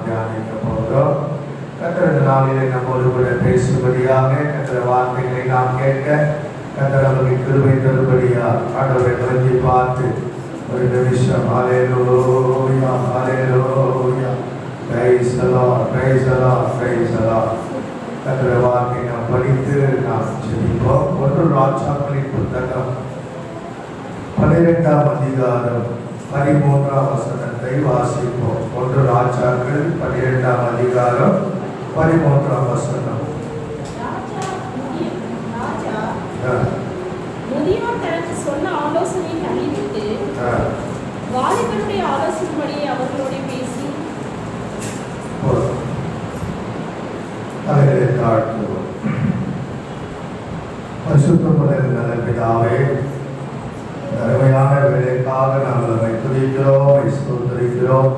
நாம் தியானிக்க போகிறோம். கர்த்தர் நாளிலே நம்மோடு கூட பேசும்படியாக கர்த்தர் வார்த்தைகளை நாம் கேட்க கர்த்தர் நமக்கு கிருபை தரும்படியாக ஆண்டவரை நோக்கி பார்த்து ஒரு நிமிஷம் hallelujah hallelujah praise the Lord praise the Lord praise the Lord. கர்த்தர் வார்த்தையை நாம் படித்து நாம் ஜெபிப்போம். 1 ராஜாக்களின் புத்தகம் 12ஆம் அதிகாரம் 13ஆம் வசனத்தை வாசிப்போம். 1 ராஜாக்கள் 12ஆம் அதிகாரம் 13ஆம் வசனம். முதியோர் தனக்கு சொன்ன ஆலோசனையை தள்ளிவிட்டு வாலிபருடைய ஆலோசனைப்படி அவர்களோட பேசி தலைகளை தாழ்த்துவோம். பரிசுத்தமுள்ள நல்ல பிதாவே, அருமையான வேலைக்காக நாங்கள் உம்மை துதிக்கிறோம், ஸ்தோத்திரிக்கிறோம்.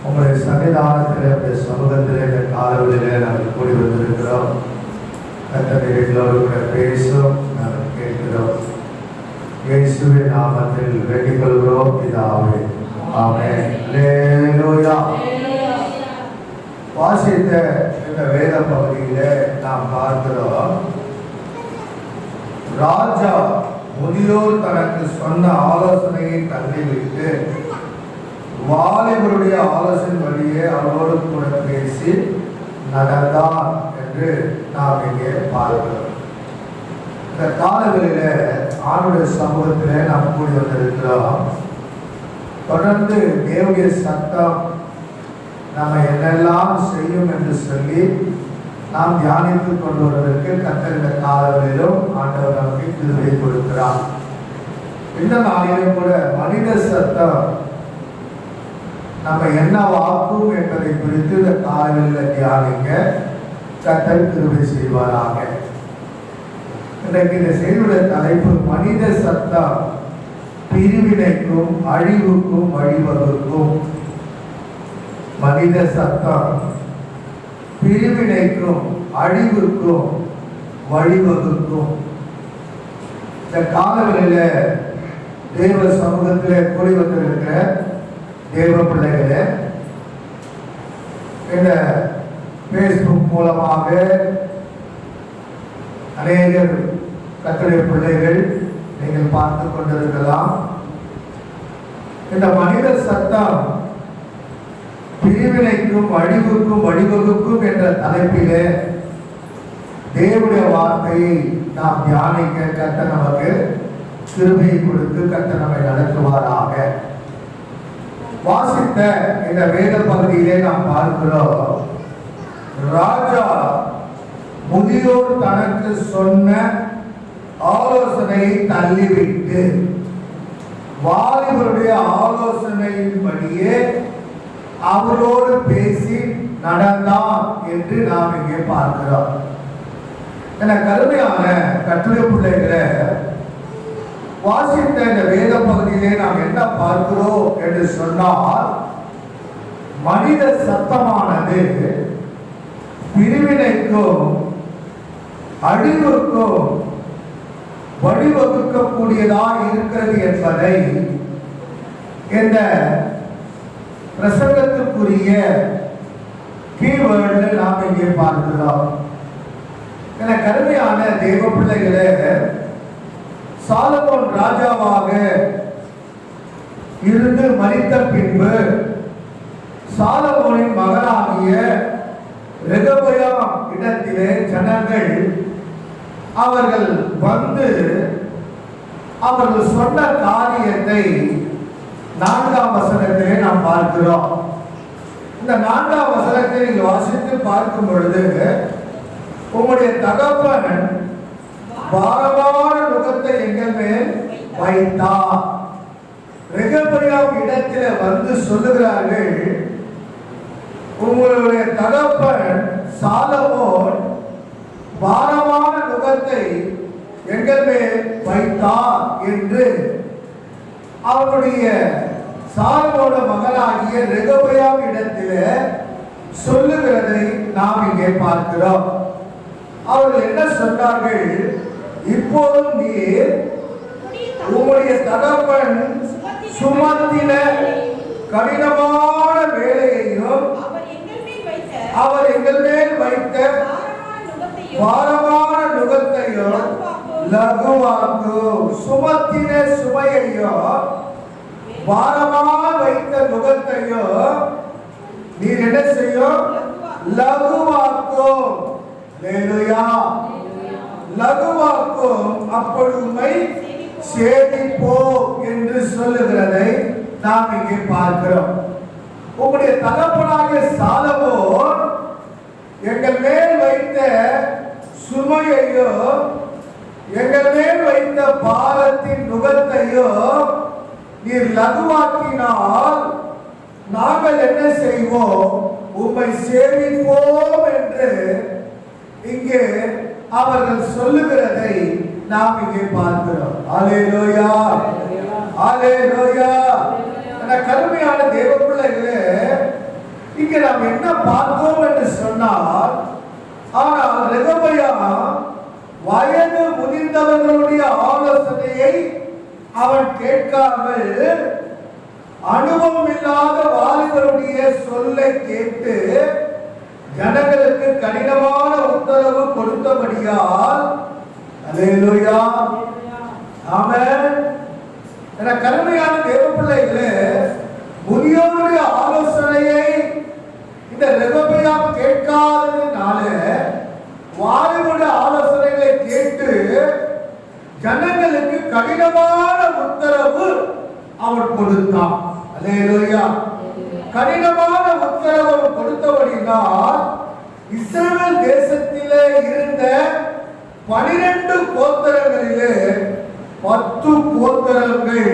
உங்களுடைய சன்னிதானத்திலே உங்களுடைய சமூகத்திலே இந்த காலவெளியிலே நாங்கள் கூடி வந்திருக்கிறோம். கர்த்தர் எங்களோடு கூட பேசும் நாங்கள் கேட்கிறோம். இயேசுவின் நாமத்தில் வேண்டிக் கொள்கிறோம் பிதாவே, ஆமென். அல்லேலூயா. வாசித்த இந்த வேத பகுதியிலே நாம் பார்க்கிறோம், ராஜா முதியோர் தனக்கு சொன்ன ஆலோசனையை தள்ளிவிட்டு வாலிபருடைய ஆலோசனைப்படியே அவரோடு கூட பேசி நடந்தான் என்று நாம் இங்கே பார்க்கிறோம். இந்த காலங்களில ஆண்டுடைய சமூகத்திலே நாம் கூடி வந்திருக்கிறோம். தொடர்ந்து தேவனுடைய சத்தம் நம்ம என்னெல்லாம் செய்யும் என்று சொல்லி நாம் தியானித்துக் கொண்டு வருவதற்கு கர்த்தர் இந்த காலங்களிலும் ஆண்டவர் நமக்கு கிருபை கொடுக்கிறார். இந்த நாளிலும் கூட மனித சத்தம் நம்ம என்ன வாக்கும் என்பதை குறித்து இந்த காலங்களில் தியானிக்க கர்த்தர் கிருபை செய்வாராக. இன்றைக்கு இந்த செய்தியுடைய தலைப்பு மனித சத்தம் பிரிவினைக்கும் அழிவுக்கும் வழிவகுக்கும். மனித சத்தம் பிரிவினைக்கும் அழிவுக்கும் வழிவகுக்கும். இந்த காலங்களில தேவ சமூகத்திலே கூடி வந்திருக்கிற தேவ பிள்ளைகளே, இந்த பேஸ்புக் மூலமாக அநேகர் கர்த்தருடைய பிள்ளைகள் நீங்கள் பார்த்து கொண்டிருக்கலாம். இந்த மனித சத்தம் பிரிவினைக்கும் அழிவுக்கும் வழிவகுக்கும் என்ற தலைப்பிலே தேவனுடைய வார்த்தையை நாம் தியானிக்க கர்த்தர் நமக்கு கிருபை கொடுத்து கர்த்தர் நம்மை நடத்துவாராக. வாசித்த இந்த வேத பகுதியிலே நாம் பார்க்கிறோம், ராஜா முதியோர் தனக்கு சொன்ன ஆலோசனையை தள்ளிவிட்டு வாலிபருடைய ஆலோசனையின்படியே அவரோடு பேசி நடந்தான் என்று நாம் இங்கே பார்க்கிறோம். என கருமையான கர்த்தருடைய பிள்ளைகளை, வாசித்த இந்த வேத பகுதியிலே நாம் என்ன பார்க்கிறோம் என்று சொன்னால், மனித சத்தமானது பிரிவினைக்கும் அழிவுக்கும் வழிவகுக்கக்கூடியதாக இருக்கிறது என்பதை இந்த பிரசங்கத்துக்குரிய கீவேர்டு நாம் இங்கே பார்க்கிறோம். என கருமையான தேவ பிள்ளைகளே, சாலமோன் ராஜாவாக இருந்து மரித்த பின்பு சாலமோனின் மகனாகிய ரெகொபெயாம் இடத்திலே ஜனங்கள் அவர்கள் வந்து அவர்கள் சொன்ன காரியத்தை 4ஆம் வசனத்திலே நாம் பார்க்கிறோம். இந்த 4ஆம் வசனத்தை நீங்கள் வாசித்து பார்க்கும் பொழுது, உங்களுடைய தகப்பன் பாரமான நுகத்தை எங்கள் மேல் வைத்தார். ரெகொபெயாம் இடத்திலே வந்து சொல்லுகிறார்கள், உங்களுடைய தகப்பன் சாலமோன் பாரமான நுகத்தை எங்கள் மேல் வைத்தார் என்று அவருடைய சாலமோன மகனாகிய ரெகொபெயாம் இடத்திலே சொல்லுகிறதை நாம் இங்கே பார்க்கிறோம். அவர்கள் என்ன சொன்னார்கள், இப்போதும் நீர் உங்களுடைய தகப்பன் சுமத்தின கடினமான வேலையையும் லகுவாக்கும். சுமத்தின சுமையையோ பாரமாய் வைத்த நுகத்தையோ நீர் என்ன செய்யும்? லகுவாக்கும். அல்லேலூயா. லகுவாக்கும். அப்பொழுது உம்மை சேவிப்போம் என்று சொல்லுகிறதை நாம் இங்கே பார்க்கிறோம். உங்களுடைய தகப்பனாகிய சாலமோன் எங்கள் மேல் வைத்த சுமையையோ எங்கள் மேல் வைத்த பாரத்தின் நுகத்தையோ நீர் லகுவாக்கினால் நாங்கள் என்ன செய்வோம்? உம்மை சேவிப்போம் என்று இங்கே அவர்கள் சொல்லுகிறதை நாம் இங்கே பார்க்கிறோம். அல்லேலூயா, அல்லேலூயா. கருமையான தேவ பிள்ளைகளே, இங்கே நாம் என்ன பார்த்தோம் என்று சொன்னால், ஆனால் ரெகொபெயாம் வயது முதிர்ந்தவர்களுடைய ஆலோசனையை அவன் கேட்காமல் அனுபவம் இல்லாத வாலிபருடைய சொல்லை கேட்டு ஜனங்களுக்கு கடினமான உத்தரவு கொடுத்தபடியால், அல்லேலூயா, ஆமென். என கருமையான தேவ பிள்ளைகளே, முதியோருடைய ஆலோசனையை இந்த ரெகொபெயாம் கேட்காததினால வாலிபருடைய ஆலோசனைகளை கேட்டு ஜனங்களுக்கு கடினமான உத்தரவு அவன் கொடுத்தான். அல்லேலூயா. கடினமான உத்தரவு கொடுத்தபடினால் இஸ்ரவேல் தேசத்திலே இருந்த 12 கோத்திரங்களிலே 10 கோத்திரங்கள்,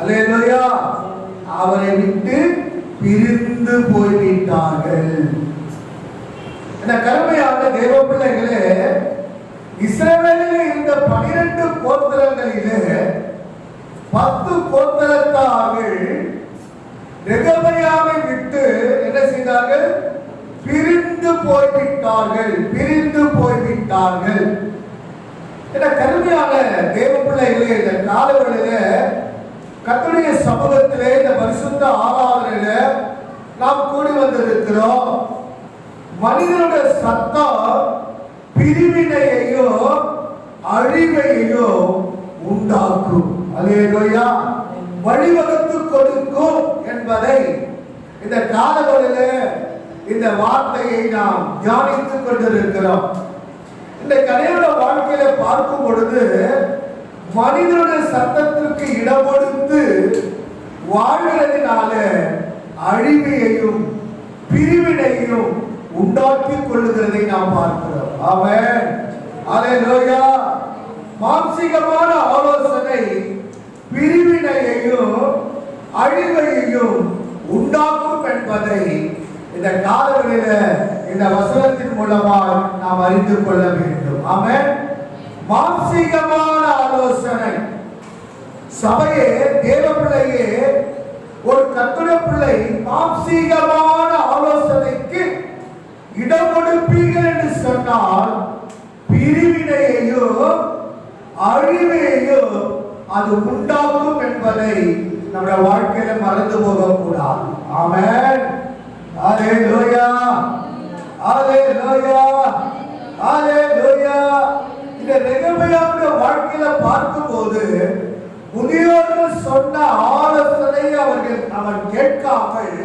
அல்லேலூயா, அவரை விட்டு பிரிந்து போய்விட்டார்கள். இந்த கருமையான தேவ பிள்ளைகளே, இஸ்ரவேலில் இருந்த 12 கோத்திரங்களிலே 10 கோத்திரத்தார்கள் ரெகொபெயாமை விட்டு என்ன செய்தார்கள்? பிரிந்து போய்விட்டார்கள், பிரிந்து போய்விட்டார்கள். இந்த கருமையான தேவ பிள்ளைகளே, இந்த காலவெளியில கர்த்தருடைய சமூகத்திலே இந்த பரிசுத்த ஆராதனையில நாம் கூடி வந்திருக்கிறோம். மனிதனுடைய சத்தம் பிரிவினையையோ அழிவையோ உண்டாக்கும். அல்லேலூயா. வழிவகுத்து கொடுக்கும் என்பதை இந்த காலவெளியில இந்த வார்த்தையை நாம் தியானித்துக் கொண்டிருக்கிறோம். இந்த கதையோட வாழ்க்கையில பார்க்கும் பொழுது மனிதனுடைய சத்தத்திற்கு இடம் கொடுத்து வாழ்கிறதுனால அழிவையையும் பிரிவினையும் உண்டாக்கி கொள்ளுகிறதை நாம் பார்க்கிறோம். ஆமென், அல்லேலூயா. மாம்சீகமான ஆலோசனை பிரிவினையையும் அழிவையையும் உண்டாக்கும் என்பதை இந்த காலவெளியில இந்த வசனத்தின் மூலமாக நாம் அறிந்து கொள்ள வேண்டும். ஆமென். மாம்சீகமான ஆலோசனை. சபையே, தேவ பிள்ளையே, ஒரு கர்த்தருடைய பிள்ளை மாம்சீகமான ஆலோசனைக்கு இடம் கொடுப்பீர்கள் என்று சொன்னால் பிரிவினையையோ அழிவையோ அது உண்டாக்கும் என்பதை நம்முடைய வாழ்க்கையில மறந்து போகக்கூடாது. ஆமென், அல்லேலூயா, அல்லேலூயா, அல்லேலூயா. இந்த ரெகொபெயாமுடைய வாழ்க்கையில பார்க்கும்போது முதியோர்கள் சொன்ன ஆலோசனை அவன் கேட்காமல்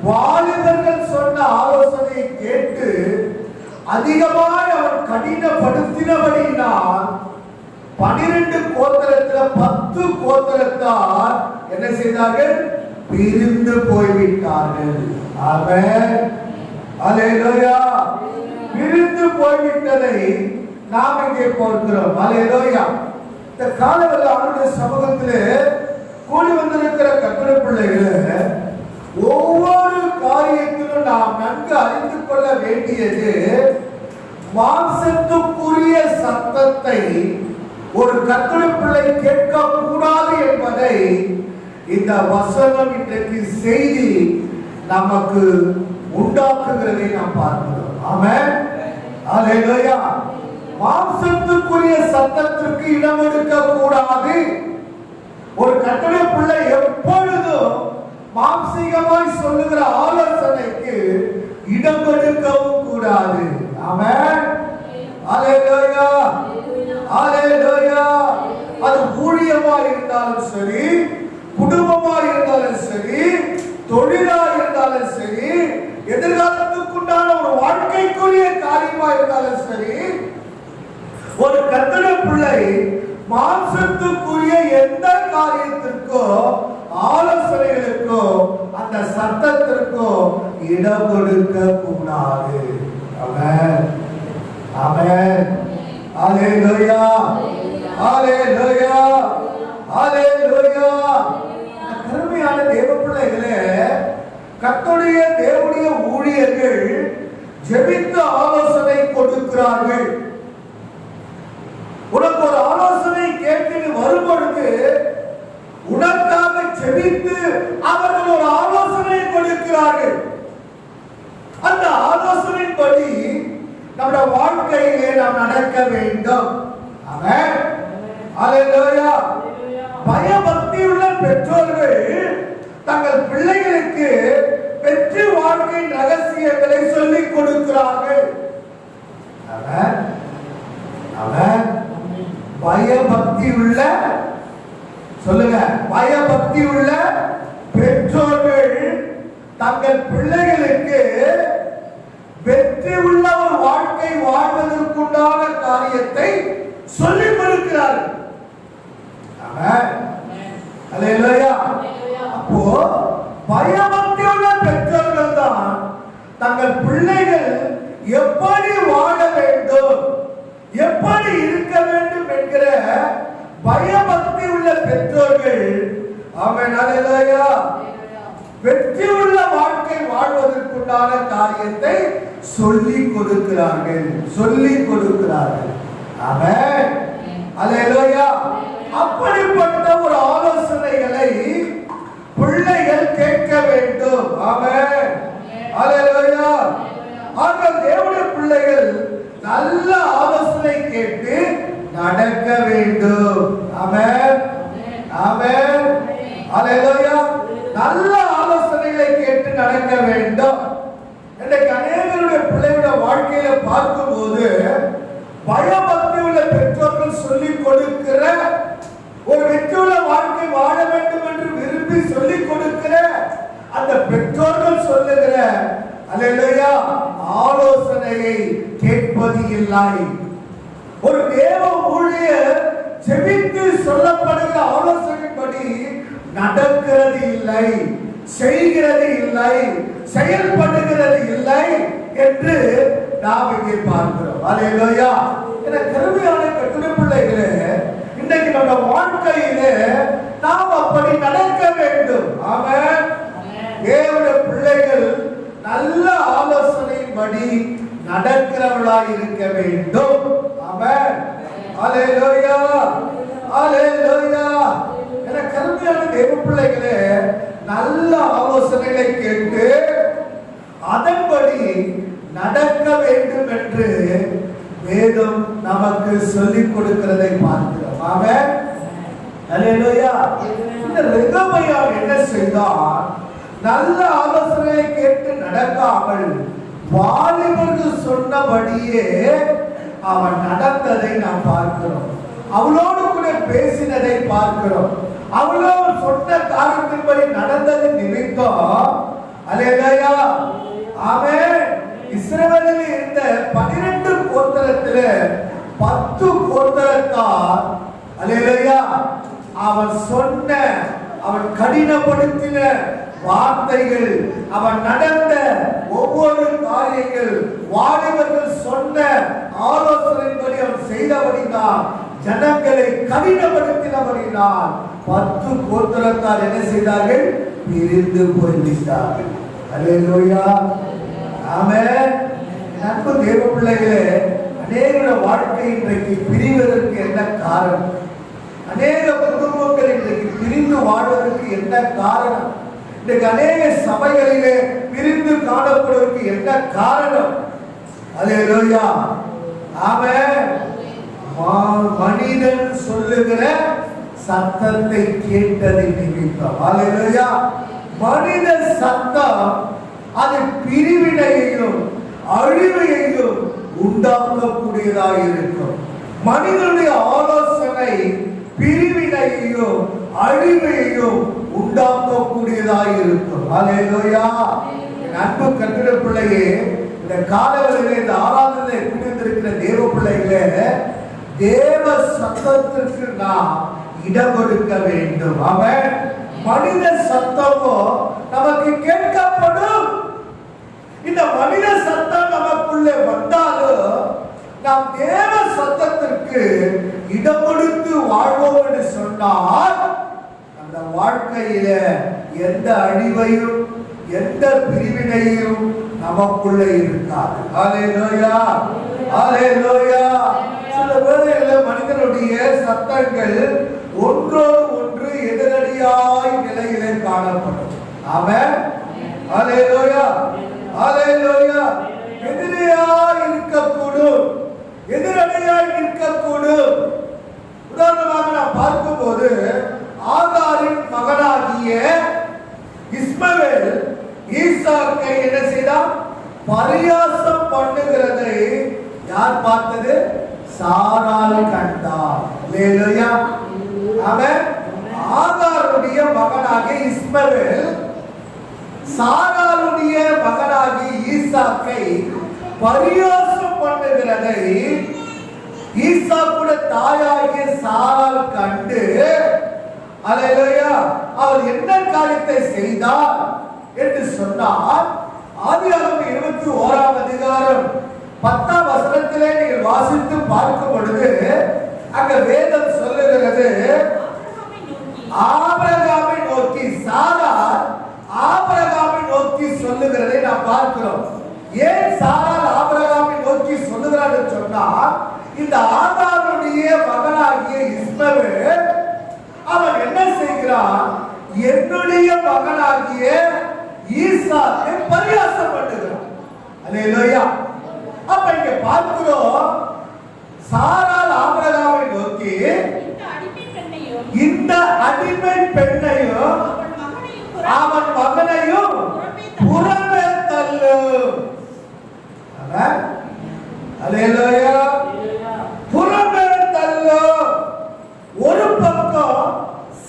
வாலிபர்கள் சொன்ன ஆலோசனையை கேட்டு அதிகமாய் அவன் கடினப்படுத்தினபடினால் 12 கோத்திரத்தில் 10 கோத்திரத்தார் என்ன செய்தார்கள்? பிரிந்து போய்விட்டார்கள். ஆமென், அல்லேலூயா. பிரிந்து போய்விட்டதை நாம் இங்கே பார்க்கிறோம். அல்லேலூயா. இந்த காலவெளியில் அவருடைய சமூகத்திலே கூடி வந்திருக்கிற கர்த்தருடைய பிள்ளைகளே, ஒவ்வொரு காரியத்திலும் நாம் நன்கு அறிந்து கொள்ள வேண்டியது, மாம்சத்துக்குரிய சத்தத்தை ஒரு கர்த்தருடைய பிள்ளை கேட்க கூடாது என்பதை இந்த வசனம் இன்றைக்கு செய்தி நமக்கு உண்டாக்குகிறதை நாம் பார்க்கிறோம். ஆமென், அல்லேலூயா. மாம்சத்துக்குரிய சத்தத்திற்கு இடம் எடுக்க கூடாது. ஒரு கர்த்தருடைய பிள்ளை எப்பொழுதும் மாம்சீகமாய் சொல்லுகிற ஆலோசனைக்கு இடம் எடுக்கவும் கூடாது. ஆமென், அல்லேலூயா, ஹalleluya. அது ஊழியமா இருந்தாலும் சரி, குடும்பமா இருந்தாலும் சரி, தொழிலா இருந்தாலும் சரி, எதிர்காலத்துக்குண்டான ஒரு வாழ்க்கைக்குரிய காரியமா இருந்தாலும் சரி, ஒரு கர்த்தருடைய பிள்ளை மாம்சத்துக்குரிய எந்த காரியத்திற்கோ ஆலோசனைகளுக்கோ அந்த சத்தத்திற்கோ இடம் கொடுக்க கூடாது. ஆமென், ஆமென், ஹalleluya, ஹalleluya, ஹalleluya. கருமையான தேவ பிள்ளைகளே, கர்த்தருடைய தேவனுடைய ஊழியர்கள் ஜெபித்து ஆலோசனை கொடுக்கிறார்கள். உனக்கு ஒரு ஆலோசனை கேட்டு வரும் பொழுது உனக்காக ஜெபித்து அவர்கள் ஒரு ஆலோசனை கொடுக்கிறார்கள். அந்த ஆலோசனைப்படி நம்முடைய வாழ்க்கையிலே நாம் நடக்க வேண்டும். ஆமென், ஹalleluya. பயபக்தியுள்ள பெற்றோர்கள் தங்கள் பிள்ளைகளுக்கு வெற்றி வாழ்க்கை ரகசியங்களை சொல்லிக் கொடுக்கிறார்கள். ஆமென், ஆமென். பயபக்தி உள்ள, சொல்லுங்க, பயபக்தி உள்ள பெற்றோர்கள் தங்கள் பிள்ளைகளுக்கு வெற்றி உள்ள ஒரு வாழ்க்கை வாழ்வதற்குண்டான காரியத்தை சொல்லிக் கொடுக்கிறார்கள். ஆமென், ஹalleluya. அப்போ பயபக்தி உள்ள பெற்றோர்கள் தான் தங்கள் பிள்ளைகள் எப்படி வாழ வேண்டும், எப்படி இருக்க வேண்டும் என்கிற பயபக்தி உள்ள பெற்றோர்கள், ஆமென், ஹalleluya, வெற்றி உள்ள வாழ்க்கை வாழ்வதற்குண்டான காரியத்தை சொல்லிக் கொடுக்கிறார்கள், சொல்லிக் கொடுக்கிறார்கள். ஆமென், ஹalleluya. அப்படிப்பட்ட ஒரு ஆலோசனைகளை பிள்ளைகள் கேட்க வேண்டும். ஆமென், ஹalleluya. ஆக தேவனுடைய பிள்ளைகள் நல்ல ஆலோசனை கேட்டு நடக்க வேண்டும். ஆமென், ஆமென், ஹalleluya. நல்ல ஆலோசனைகளை கேட்டு நடக்க வேண்டும். இன்னைக்கு அநேகருடைய பிள்ளைகளுடைய வாழ்க்கையில பார்க்கும்போது பயபக்தி உள்ள பெற்றோர்கள் சொல்லிக் கொடுக்கிற ஒரு வெற்றியுள்ள வாழ்க்கை வாழ வேண்டும் என்று விரும்பி சொல்லிக் கொடுக்கிற அந்த பெற்றோர்கள் சொல்லுகிற அல்லேலூயா ஆலோசனையை கேட்பது இல்லை. ஒரு தேவ ஊழியர் ஜெபித்து சொல்லப்படுகிற ஆலோசனைப்படி நடக்கிறது இல்லை, செய்கிறது இல்லை, செயல்படுகிறது இல்லை என்று நாம் இங்கே பார்க்கிறோம். அல்லேலூயா. என கருமையான கர்த்தருடைய பிள்ளைகளே, இன்றைக்கு நம்ம வாழ்க்கையிலே நாம் அப்படி நடக்க வேண்டும். ஆமென். தேவனுடைய பிள்ளைகள் நல்ல ஆலோசனைப்படி நடக்கிறவர்களாய் இருக்க வேண்டும். ஆமென். அல்லேலூயா, அல்லேலூயா. என கருமையான தேவ பிள்ளைகளே, நல்ல ஆலோசனைகளை கேட்டு அதன்படி நடக்க வேண்டும் என்று வேதம் நமக்கு சொல்லிக் கொடுக்கிறதை பார்க்கிறோம். ஆமென், அல்லேலூயா. இந்த ரெகொபெயாம் என்ன செய்தான்? நல்ல ஆலோசனையை கேட்டு நடக்காமல் வாலிபர்கள் சொன்னபடியே அவன் நடந்ததை நாம் பார்க்கிறோம். அவளோடு கூட பேசினதை பார்க்கிறோம். அவளோடு சொன்ன காரியத்தின்படி நடந்தது நிமித்தம் அல்லேலூயா, ஆமென், இஸ்ரவேலில் இருந்த 12 கோத்திரத்திலே 10 கோத்திரத்தார் அல்லேலூயா அவன் சொன்ன, அவன் கடினப்படுத்தின வார்த்தைகள், அவன் நடந்த ஒவ்வொரு காரியங்கள், வாலிபர்கள் சொன்ன ஆலோசனைப்படி அவன் செய்தபடிதான், ஜனங்களை கடினப்படுத்தினபடிதான் 10 கோத்திரத்தார் என்ன செய்தார்கள்? பிரிந்து போய்விட்டார்கள். அல்லேலூயா, ஆமென். அன்பு தேவ பிள்ளைகளே, அநேக வாழ்க்கை இன்றைக்கு பிரிவதற்கு என்ன காரணம்? அநேக குடும்பங்கள் இன்றைக்கு பிரிந்து வாழ்வதற்கு என்ன காரணம்? இன்றைக்கு அநேக சபைகளிலே பிரிந்து காணப்படுவதற்கு என்ன காரணம்? அல்லேலூயா, ஆமென். மனிதன் சொல்லுகிற சத்தத்தை கேட்டதை நிமித்தம். அல்லேலூயா. மனித சத்தம் அது பிரிவினையையும் அழிவையையும் உண்டாக்கக்கூடியதாக இருக்கும். மனிதனுடைய ஆலோசனை பிரிவினையையும் அழிவையையும் உண்டாக்கக்கூடியதாக இருக்கும். அல்லேலூயா. அன்பு கர்த்தருடைய பிள்ளையே, இந்த காலவெளியிலே இந்த ஆராதனை குடியிருக்கிற தேவ பிள்ளைகளே, தேவ சத்தத்திற்கு நாம் இடம் கொடுக்க வேண்டும். அவன் மனித சத்தமோ நமக்கு கேட்கப்படும். இந்த மனித சத்தம் நமக்குள்ளே வந்தாலும் நாம் தேவ சத்தத்திற்கு இடம் கொடுத்து வாழ்வோம் என்று சொன்னால் அந்த வாழ்க்கையில எந்த அழிவையும் எந்த பிரிவினையும் நமக்குள்ளே இருக்காது. அல்லேலூயா, அல்லேலூயா. சில வேளைகளில் மனிதனுடைய சத்தங்கள் ஒன்றோடு ஒன்று எதிரடியாய் நிலையிலே காணப்படும். ஆமென். அல்லேலூயா, அல்லேலூயா. எதிரியாய் இருக்கக்கூடும், எதிரடியாய் இருக்கக்கூடும். உதாரணமாக நாம் பார்க்கும்போது ஆகாரின் மகனாகிய இஸ்மவேல் ஈசாக்கை என்ன செய்தான்? பரியாசம் பண்ணுகிறதை யார் பார்த்தது? சாராள் கண்டார். அல்லேலூயா. அவன் ஆகாருடைய மகனாகிய இஸ்மவேல் சாராளுடைய மகனாகிய ஈசாக்கை பரியாசம் பண்ணுகிறதை ஈசாக்குடைய தாயாகிய சாராள் கண்டு, அல்லேலூயா, அவர் என்ன காரியத்தை செய்தார் என்று சொன்னால், ஆதியாகமம் 21ஆம் அதிகாரம் 10ஆம் வசனத்திலே நீங்கள் வாசித்து பார்க்கும் பொழுது அங்க வேதம் சொல்லுகிறது, ஆபிரகாமை நோக்கி சாராள் ஆபிரகாமை நோக்கி சொல்லுகிறதை நாம் பார்க்கிறோம். ஏன் சாராள் ஆபிரகாமை நோக்கி சொல்லுகிறார் என்று சொன்னால், இந்த ஆகாருடைய மகனாகிய இஸ்மவேல் அவன் என்ன செய்கிறான்? என்னுடைய மகனாகிய ஈசாக்கை பரியாசம் பண்ணுகிறான். அல்லேலூயா. அப்ப இங்க பார்க்கிறோம், சாராள் ஆபிரகாமை நோக்கி இந்த அடிமை பெண்ணையும் அவன் மகனையும் புறமே தள்ளு. அல்லேலூயா. புறமே தள்ளு. ஒரு பக்கம்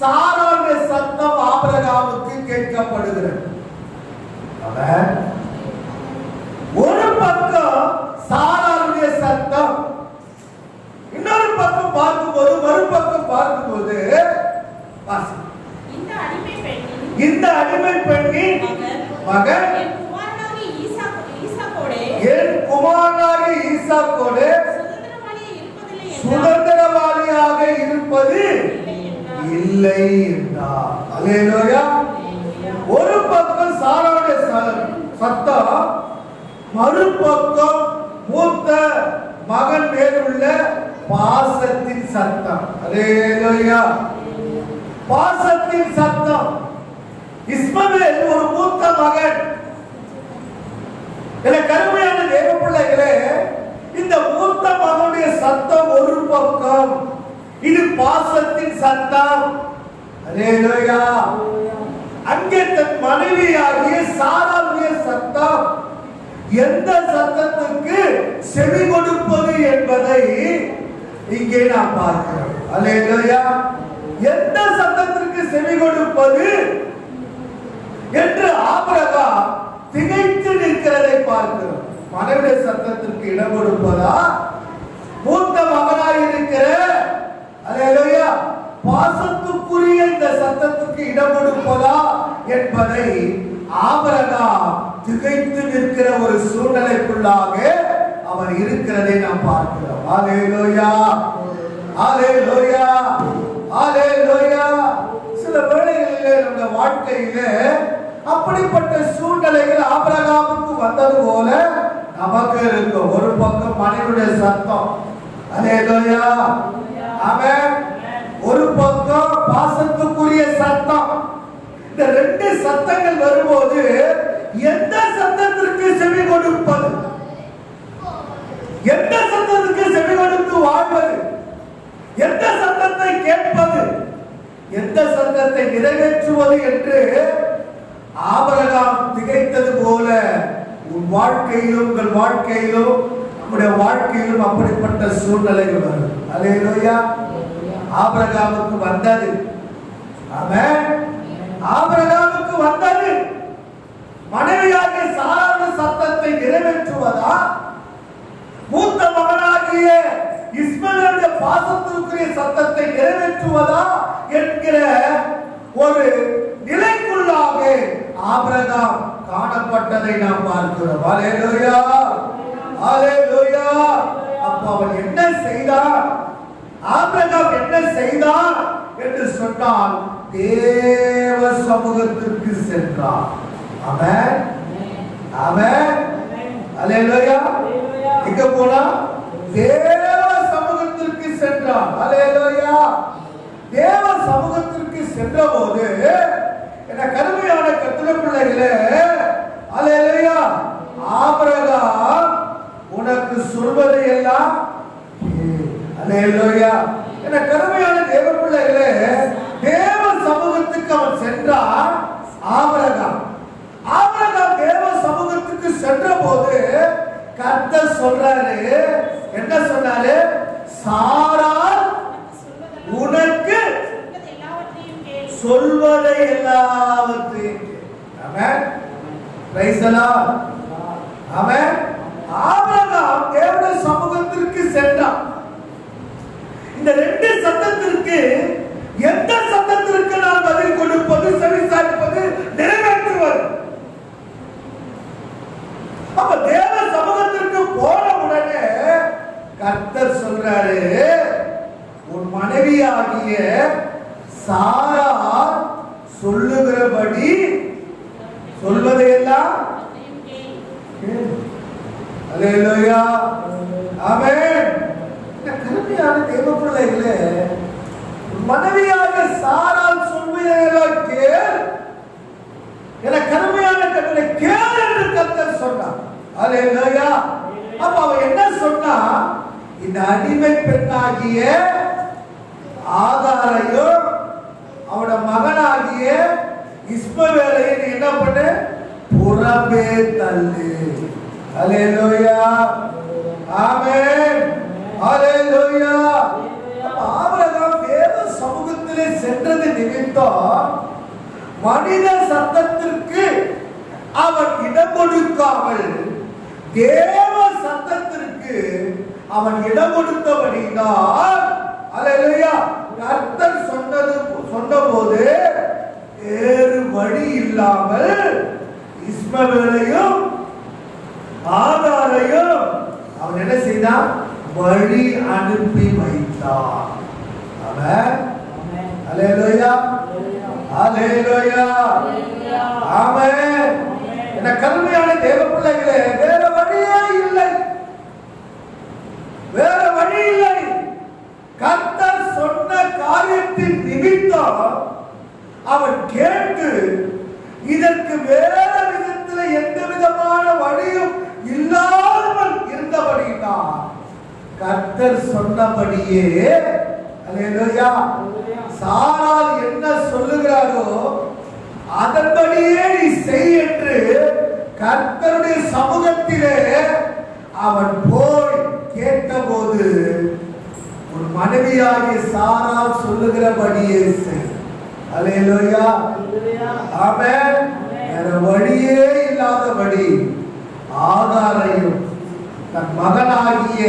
சாராளுடைய சத்தம் ஆபிரகாமுக்கு கேட்கப்படுகிறது. ஒரு பக்கம் சாராளுடைய சத்தம், இன்னொரு பக்கம் பார்க்கும்போது மறுபக்கம் பார்க்கும்போது இந்த அடிமை பெண்ணின் மகன் என் குமாரனாகிய ஈசாக்கோடு சுதந்திரவாளியாக இருப்பது இல்லை என்றார். அல்லேலூயா. ஒரு பக்கம் சாராளுடைய சத்தம், மறுபக்கம் மூத்த மகன் மேலுள்ள பாசத்தின் சத்தம். அல்லேலூயா. பாசத்தின் சத்தம். இஸ்மவேல் ஒரு மூத்த மகன். கருமையான தேவ பிள்ளைகளே, இந்த மூத்த மகனுடைய சத்தம் ஒரு பக்கம், இது பாசத்தின் சத்தம். அல்லேலூயா. அங்கே தன் மனைவியாகிய சாராளுடைய சத்தம். எந்த சத்தத்துக்கு செவி கொடுப்பது என்பதை இங்கே நாம் பார்க்கிறோம். அல்லேலூயா. எந்த சத்தத்திற்கு செவி கொடுப்பது என்று ஆபிரகாம் திகைத்து நிற்கிறதை பார்க்கிறோம். மனைவிடைய சத்தத்திற்கு இடம் கொடுப்பதா, மூத்த மகனாய் இருக்கிற அல்லேலூயா பாசத்துக்குரிய இந்த சத்தத்துக்கு இடம் கொடுப்பதா என்பதை ஆபிரகாம் திகைத்து நிற்கிற ஒரு சூழ்நிலைக்குள்ளாக அவர் இருக்கிறதை நாம் பார்க்கிறோம். அல்லேலூயா, அல்லேலூயா, அல்லேலூயா. சில வேளைகளிலே நம்ம வாழ்க்கையிலே அப்படிப்பட்ட சூழ்நிலைகள் ஆபிரகாமுக்கு வந்தது போல நமக்கு இருக்கும். ஒரு பக்கம் மனைவியுடைய சத்தம், அல்லேலூயா, ஆமென். ஒரு பக்கம் பாசத்துக்குரிய சத்தம். இந்த ரெண்டு சத்தங்கள் வரும்போது எந்த சத்தத்திற்கு செவி கொடுப்பது, எந்த சத்தத்திற்கு செவி கொடுத்து வாழ்வது, எந்த சத்தத்தை கேட்பது, எந்த சத்தத்தை நிறைவேற்றுவது என்று ஆபிரகாம் திகைத்தது போல உன் வாழ்க்கையிலும் உங்கள் வாழ்க்கையிலும் நம்ம நம்முடைய வாழ்க்கையிலும் அப்படிப்பட்ட சூழ்நிலைகள் வரும். அல்லேலூயா. ஆபிரகாமுக்கு வந்தது. ஆமென். ஆபிரகாமுக்கு வந்தது மனைவியாகிய சாராளுடைய சத்தத்தை நிறைவேற்றுவதா, மூத்த மகனாகிய இஸ்மவேலுடைய பாசத்திற்குரிய சத்தத்தை நிறைவேற்றுவதா என்கிற ஒரு நிலைக்குள்ளாக ஆபிரகாம் காணப்பட்டதை நாம் பார்க்கிறோம். அல்லேலூயா, அல்லேலூயா. அப்ப அவன் என்ன செய்தான்? ஆபிரகாம் என்ன செய்தான் என்று சொன்னால் தேவ சமூகத்திற்கு சென்றான். ஆமென், ஆமென், அல்லேலூயா. எங்க போனா? தேவ சமூகத்திற்கு சென்றான். அல்லேலூயா. தேவ சமூகத்திற்கு சென்றபோது என்ன கருமையான கர்த்தருடைய பிள்ளைகளே, அல்லேலூயா, ஆபிரகாம் உனக்கு சொல்வதை எல்லாம், அல்லேலூயா, என்ன கருமையான தேவ பிள்ளைகளே, தேவ சமூகத்துக்கு அவன் சென்றான். ஆபிரகாம் தேவ சமூகத்துக்கு சென்ற போது கர்த்தர் சொல்றாரு, என்ன சொன்னாரு? சாராள் உனக்கு சொல்வதை எல்லாவற்றையும். Amen, praise the Lord. Amen. ஆபிரகாம் தேவனுடைய சமூகத்திற்கு சென்றான். இந்த ரெண்டு சத்தத்திற்கு எந்த சத்தத்திற்கு நாம் பதில் கொடுப்பது, செவிசாய்ப்பது, நிறைவேற்றுவது? அப்ப தேவ சமூகத்திற்கு போன உடனே கர்த்தர் சொல்றாரு, உன் மனைவியாகிய சாரா சொல்லுகிறபடி சொல்வதையெல்லாம். அல்லேலூயா, ஆமென். கருமையான தேவ பிள்ளைகளே, மனைவியாக சாரால் சொல்வதையெல்லாம் கேள், என கருமையான கட்டளை கேள் என்று கர்த்தர் சொன்னார். அல்லேலூயா. அப்ப அவன் என்ன சொன்னா? இந்த அடிமை பெண்ணாகிய ஆகாரையும் அவனோட மகனாகிய இஸ்மவேலையும் நீ என்ன பண்ணு? புறம்பே தள்ளு. அல்லேலூயா, ஆமென், அல்லேலூயா. ஆபிரகாம் தேவ சமூகத்திலே சென்றது நிமித்தம் மனித சத்தத்திற்கு அவன் இடம் கொடுக்காமல் தேவ சத்தத்திற்கு அவன் இடம் கொடுத்தபடினால், அல்லேலூயா, கர்த்தர் சொன்னபோது வேறு வழி இல்லாமல் இஸ்மவேலையும் ஆகாரையும் அவன் என்ன செய்தான்? வழி அனுப்பி வைத்தான். ஆமென், அல்லேலூயா, அல்லேலூயா, ஆமென். என்ன கருமையான தேவ பிள்ளைகளே, வேற வழியே இல்லை, வேற வழி இல்லை. கர்த்தர் சொன்ன காரியத்தின் நிமித்தம் அவன் கேட்டு இதற்கு வேற விதத்தில் எந்த விதமான வழியும் இல்லாமல் இருந்தபடினால் கர்த்தர் சொன்னபடியே, அல்லேலூயா, சாராள் என்ன சொல்லுகிறாரோ அதன்படியே நீ செய் என்று கர்த்தருடைய சமூகத்திலே அவன் போய் கேட்டபோது, ஒரு மனைவியாகிய சாராள் சொல்லுகிறபடியே செய். அல்லேலூயா, ஆமென். வேற வழியே இல்லாதபடி ஆகாரையும் தன் மகனாகிய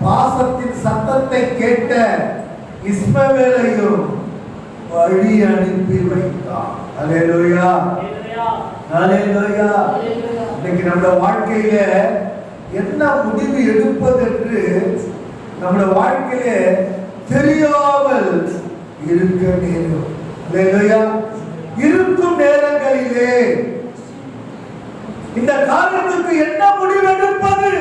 பாசத்தின் சத்தத்தை கேட்ட இஸ்மவேலையும் வழி அனுப்பி வைத்தான். அல்லேலூயா, அல்லேலூயா. இன்னைக்கு நம்ம வாழ்க்கையில என்ன முடிவு எடுப்பது என்று நம்முடைய வாழ்க்கையில தெரியாமல் இருக்க நேரம். அல்லேலூயா. இருக்கும் நேரங்களிலே இந்த காரியத்துக்கு என்ன முடிவு எடுப்பது,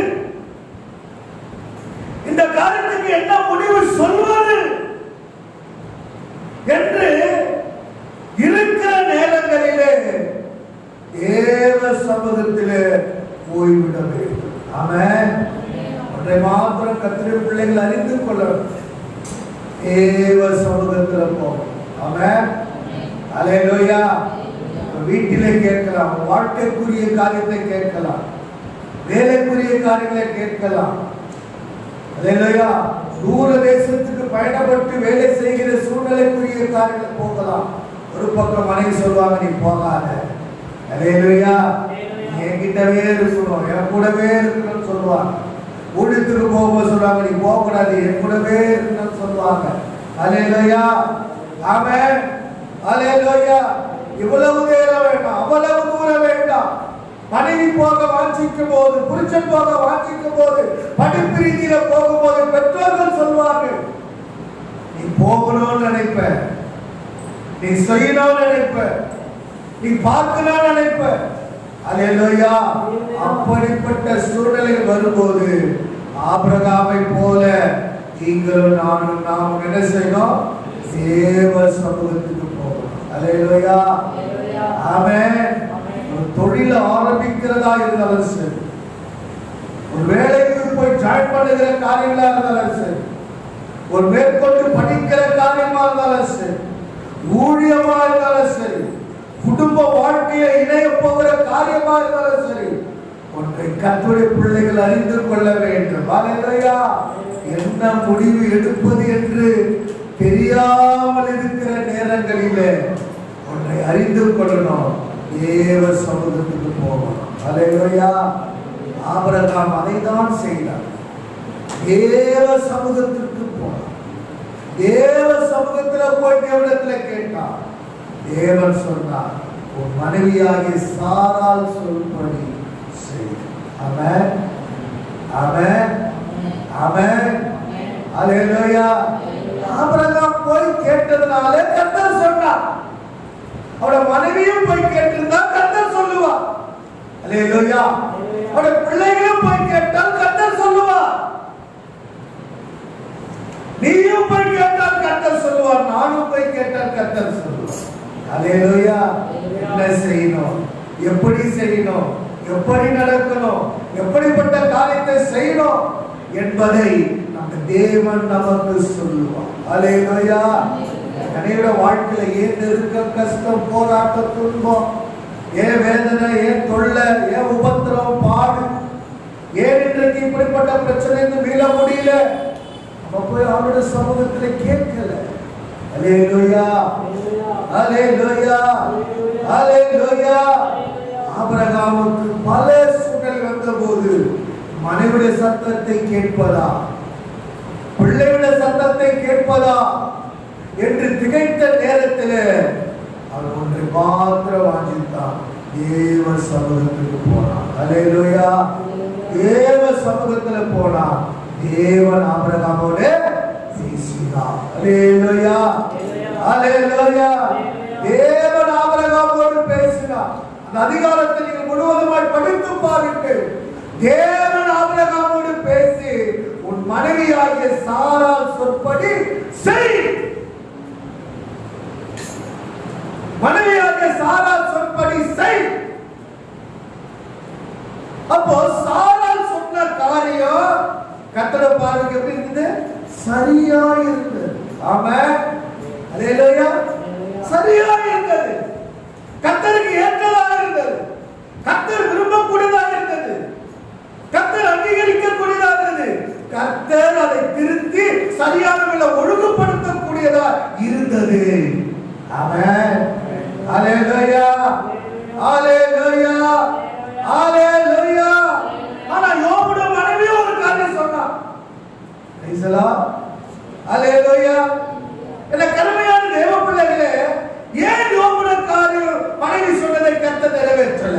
இந்த காரியத்துக்கு என்ன முடிவு சொல்வது என்று இருக்கிற நேரங்களிலே தேவ சமூகத்திலே போய்விட வேண்டும். ஆமென். ஒன்றை மாத்திரம் கர்த்தருடைய பிள்ளைகள் அறிந்து கொள்ள, தேவ சமூகத்தில் போகும். ஆமென், அல்லேலூயா. வீட்டிலே கேட்கலாம், வாழ்க்கைக்குரிய காரியத்தை கேட்கலாம், வேலைக்குரிய காரியங்களை கேட்கலாம். அல்லேலூயா. தூர தேசத்துக்கு பயணப்பட்டு வேலை செய்கிற சூழ்நிலைக்குரிய காரியங்கள் போகலாம். ஒரு பக்கம் மனைவி சொல்லுவாங்க, நீ போகாத. அல்லேலூயா. என்கிட்டவே இருக்கணும், என் கூடவே இருக்கணும்னு சொல்லுவாங்க. ஊழியத்துக்கு போகும்போது சொல்லுவாங்க, நீ போகக்கூடாது, என் கூடவே இருக்கணும்னு சொல்லுவாங்க. அல்லேலூயா. ஆமென். அல்லேலூயா. இவ்வளவு நேரம் வேண்டாம், அவ்வளவு தூரம் வேண்டாம். மனைவி போக வாஞ்சிக்கும் போது, புருஷன் போக வாஞ்சிக்கும் போது, படிப்பு ரீதியில போகும்போது பெற்றோர்கள் சொல்வார்கள், நீ போகணும்னு நினைப்ப, நீ செய்யணும்னு நினைப்ப, நீ பார்க்கணும்னு நினைப்ப. அல்லேலூயா. அப்படிப்பட்ட சூழ்நிலை வரும்போது ஆபிரகாமை போல நீங்களும் நாமும் என்ன செய்யணும்? தேவ சமூகத்துக்கு போகணும். அல்லேலூயா. ஆமென். ஒரு தொழில் ஆரம்பிக்கிறதா இருந்தாலும் சரி, ஒரு வேலைக்கு போய் ஜாயின் பண்ணுகிற காரியங்களா இருந்தாலும் சரி, ஒரு மேற்கொண்டு படிக்கிற காரியமா இருந்தாலும் சரி, ஊழியமா இருந்தாலும் சரி, குடும்ப வாழ்க்கையை இணைய போகிற காரியமா இருந்தாலும் சரி, ஒன்றை கர்த்தருடைய பிள்ளைகள் அறிந்து கொள்ள வேண்டும். அல்லேலூயா. என்ன முடிவு எடுப்பது என்று தெரியாமல் இருக்கிற நேரங்களிலே ஒன்றை அறிந்து கொள்ளணும், தேவ சமூகத்துக்கு போகணும். அல்லேலூயா. ஆபிரகாம் அதைதான் செய்தார். தேவ சமூகத்துக்கு போனார். தேவ சமூகத்தில் போய் தேவனிடத்துல கேட்டார். தேவன் சொன்னார், உன் மனைவியாகிய சாராள் சொல்படி செய். ஆமென். ஆமென். ஆமென். அல்லேலூயா. ஆபிரகாம் போய் கேட்டதனால கர்த்தர் சொன்னார். அவட மனைவியும் போய் கேட்டிருந்தா கர்த்தர் சொல்லுவார். அல்லேலூயா. அவட பிள்ளைகளும் போய் கேட்டால் கர்த்தர் சொல்லுவார். நீயும் போய் கேட்டால் கர்த்தர் சொல்லுவார். நானும் போய் கேட்டால் கர்த்தர் சொல்லுவார். அல்லேலூயா. என்ன செய்யணும், எப்படி செய்யணும், எப்படி நடக்கணும், எப்படிப்பட்ட காரியத்தை செய்யணும் என்பதை நம்ம தேவன் நமக்கு சொல்லுவார். அல்லேலூயா. அனைவர வாழ்க்கையில ஏன் நெருக்கம், கஷ்டம், போராட்டம், துன்பம், ஏன் வேதனை, ஏன் தொல்லை, ஏன் உபத்திரம், பாடு, ஏன் இன்றைக்கு இப்படிப்பட்ட பிரச்சனை மீள முடியல, நம்ம போய் அவருடைய சமூகத்துல கேட்கல. அல்லேலூயா. அல்லேலூயா. அல்லேலூயா. ஆபிரகாமுக்கு பல சூழ்நிலை வந்தபோது மனைவியுடைய சத்தத்தை கேட்பதா, பிள்ளையுடைய சத்தத்தை கேட்பதா என்று திகைத்த நேரத்தில் அவர் ஒன்றை மாத்திரம் வாஞ்சித்தான், தேவ சமூகத்துக்கு போனான். அல்லேலூயா. தேவ சமூகத்தில் போனான். தேவன் ஆபிரகாமோடு பேசினார். அல்லேலூயா. அல்லேலூயா. தேவன் ஆபிரகாமோடு பேசினார். அந்த அதிகாரத்தை நீங்கள் முழுவதுமாய் படித்து பாருங்கள். தேவன் ஆபிரகாமோடு பேசி, உன் மனைவியாகிய சாராள் சொற்படி செய். மனைவியாகிய சாராள் சொற்படி செய். அப்போ சாராள் சொன்ன காரியம் கர்த்தரை பாருங்க எப்படி இருந்தது? சரியா இருந்தது. ஆமென். அல்லேலூயா. சரியா இருந்தது. கர்த்தருக்கு ஏற்றதாக இருந்தது. கர்த்தர் விரும்பக்கூடியதாக இருந்தது. கர்த்தர் அங்கீகரிக்கக்கூடியதாக இருந்தது. கர்த்தர் அதை திருத்தி சரியான ஒழுங்குபடுத்தக்கூடியதா இருந்தது. ஆமென். அல்லேலூயா. அல்லேலூயா. அல்லேலூயா. ஆனா யோபுடைய மனைவி ஒரு காரியம் சொன்னா. Praise the Lord. அல்லேலூயா. என்ன கருமையான தேவ பிள்ளைகளே, ஏன் யோபுடைய காரியம் மனைவி சொன்னதை கர்த்தர் நிறைவேற்றல?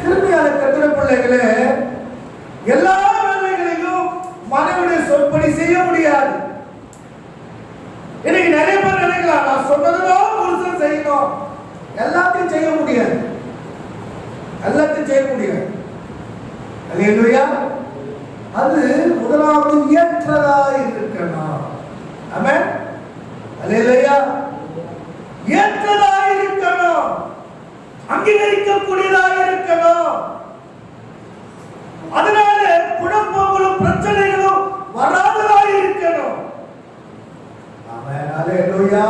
கருமையான கர்த்தருடைய பிள்ளைகளே, எல்லா வேலைகளிலும் மனைவியுடைய சொற்படி செய்ய முடியாது. இன்னைக்கு நிறைய பேர் நினைக்கலாம், நான் சொன்னதுதான் புருஷன் செய்யணும். எல்லாத்தையும் செய்ய முடியாது. எல்லாத்தையும் செய்ய முடியாது. அல்லேலூயா. அது முதலாவது ஏற்றதா இருக்கணும். ஆமென். அல்லேலூயா. ஏற்றதா இருக்கணும். அங்கீகரிக்கக்கூடியதா இருக்கணும். அதனால குழப்பங்களும் பிரச்சனைகளும் வராததா இருக்கணும். ஆமென். அல்லேலூயா.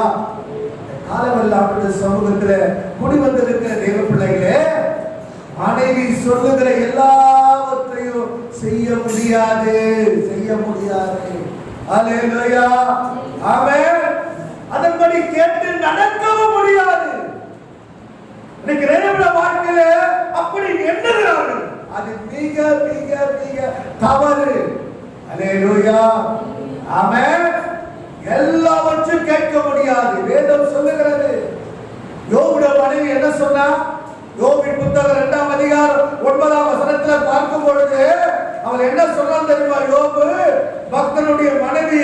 காலமெல்லாம் சமூகத்தில் குடி வந்திருக்கிற தேவ பிள்ளைகளே, மனைவி சொல்லுகிற எல்லா முடியாது, செய்ய முடியாது. அல்லேலூயா, ஆமென். அதன்படி கேட்டு நடக்கவும் முடியாது. இன்னைக்கு நிறைய வாழ்க்கையில அப்படி எண்ணுகிறார்கள். அது மிக மிக மிக தவறு. அல்லேலூயா, ஆமென். எல்லாவற்றையும் கேட்க முடியாது. வேதம் சொல்லுகிறது. யோபுடைய மனைவி என்ன சொன்னா? யோபின் புத்தகம் 2ஆம் அதிகாரம் 9ஆம் வசனத்துல பார்க்கும் பொழுது அவள் என்ன சொன்னான் தெரியுமா? யோபு பக்தனுடைய மனைவி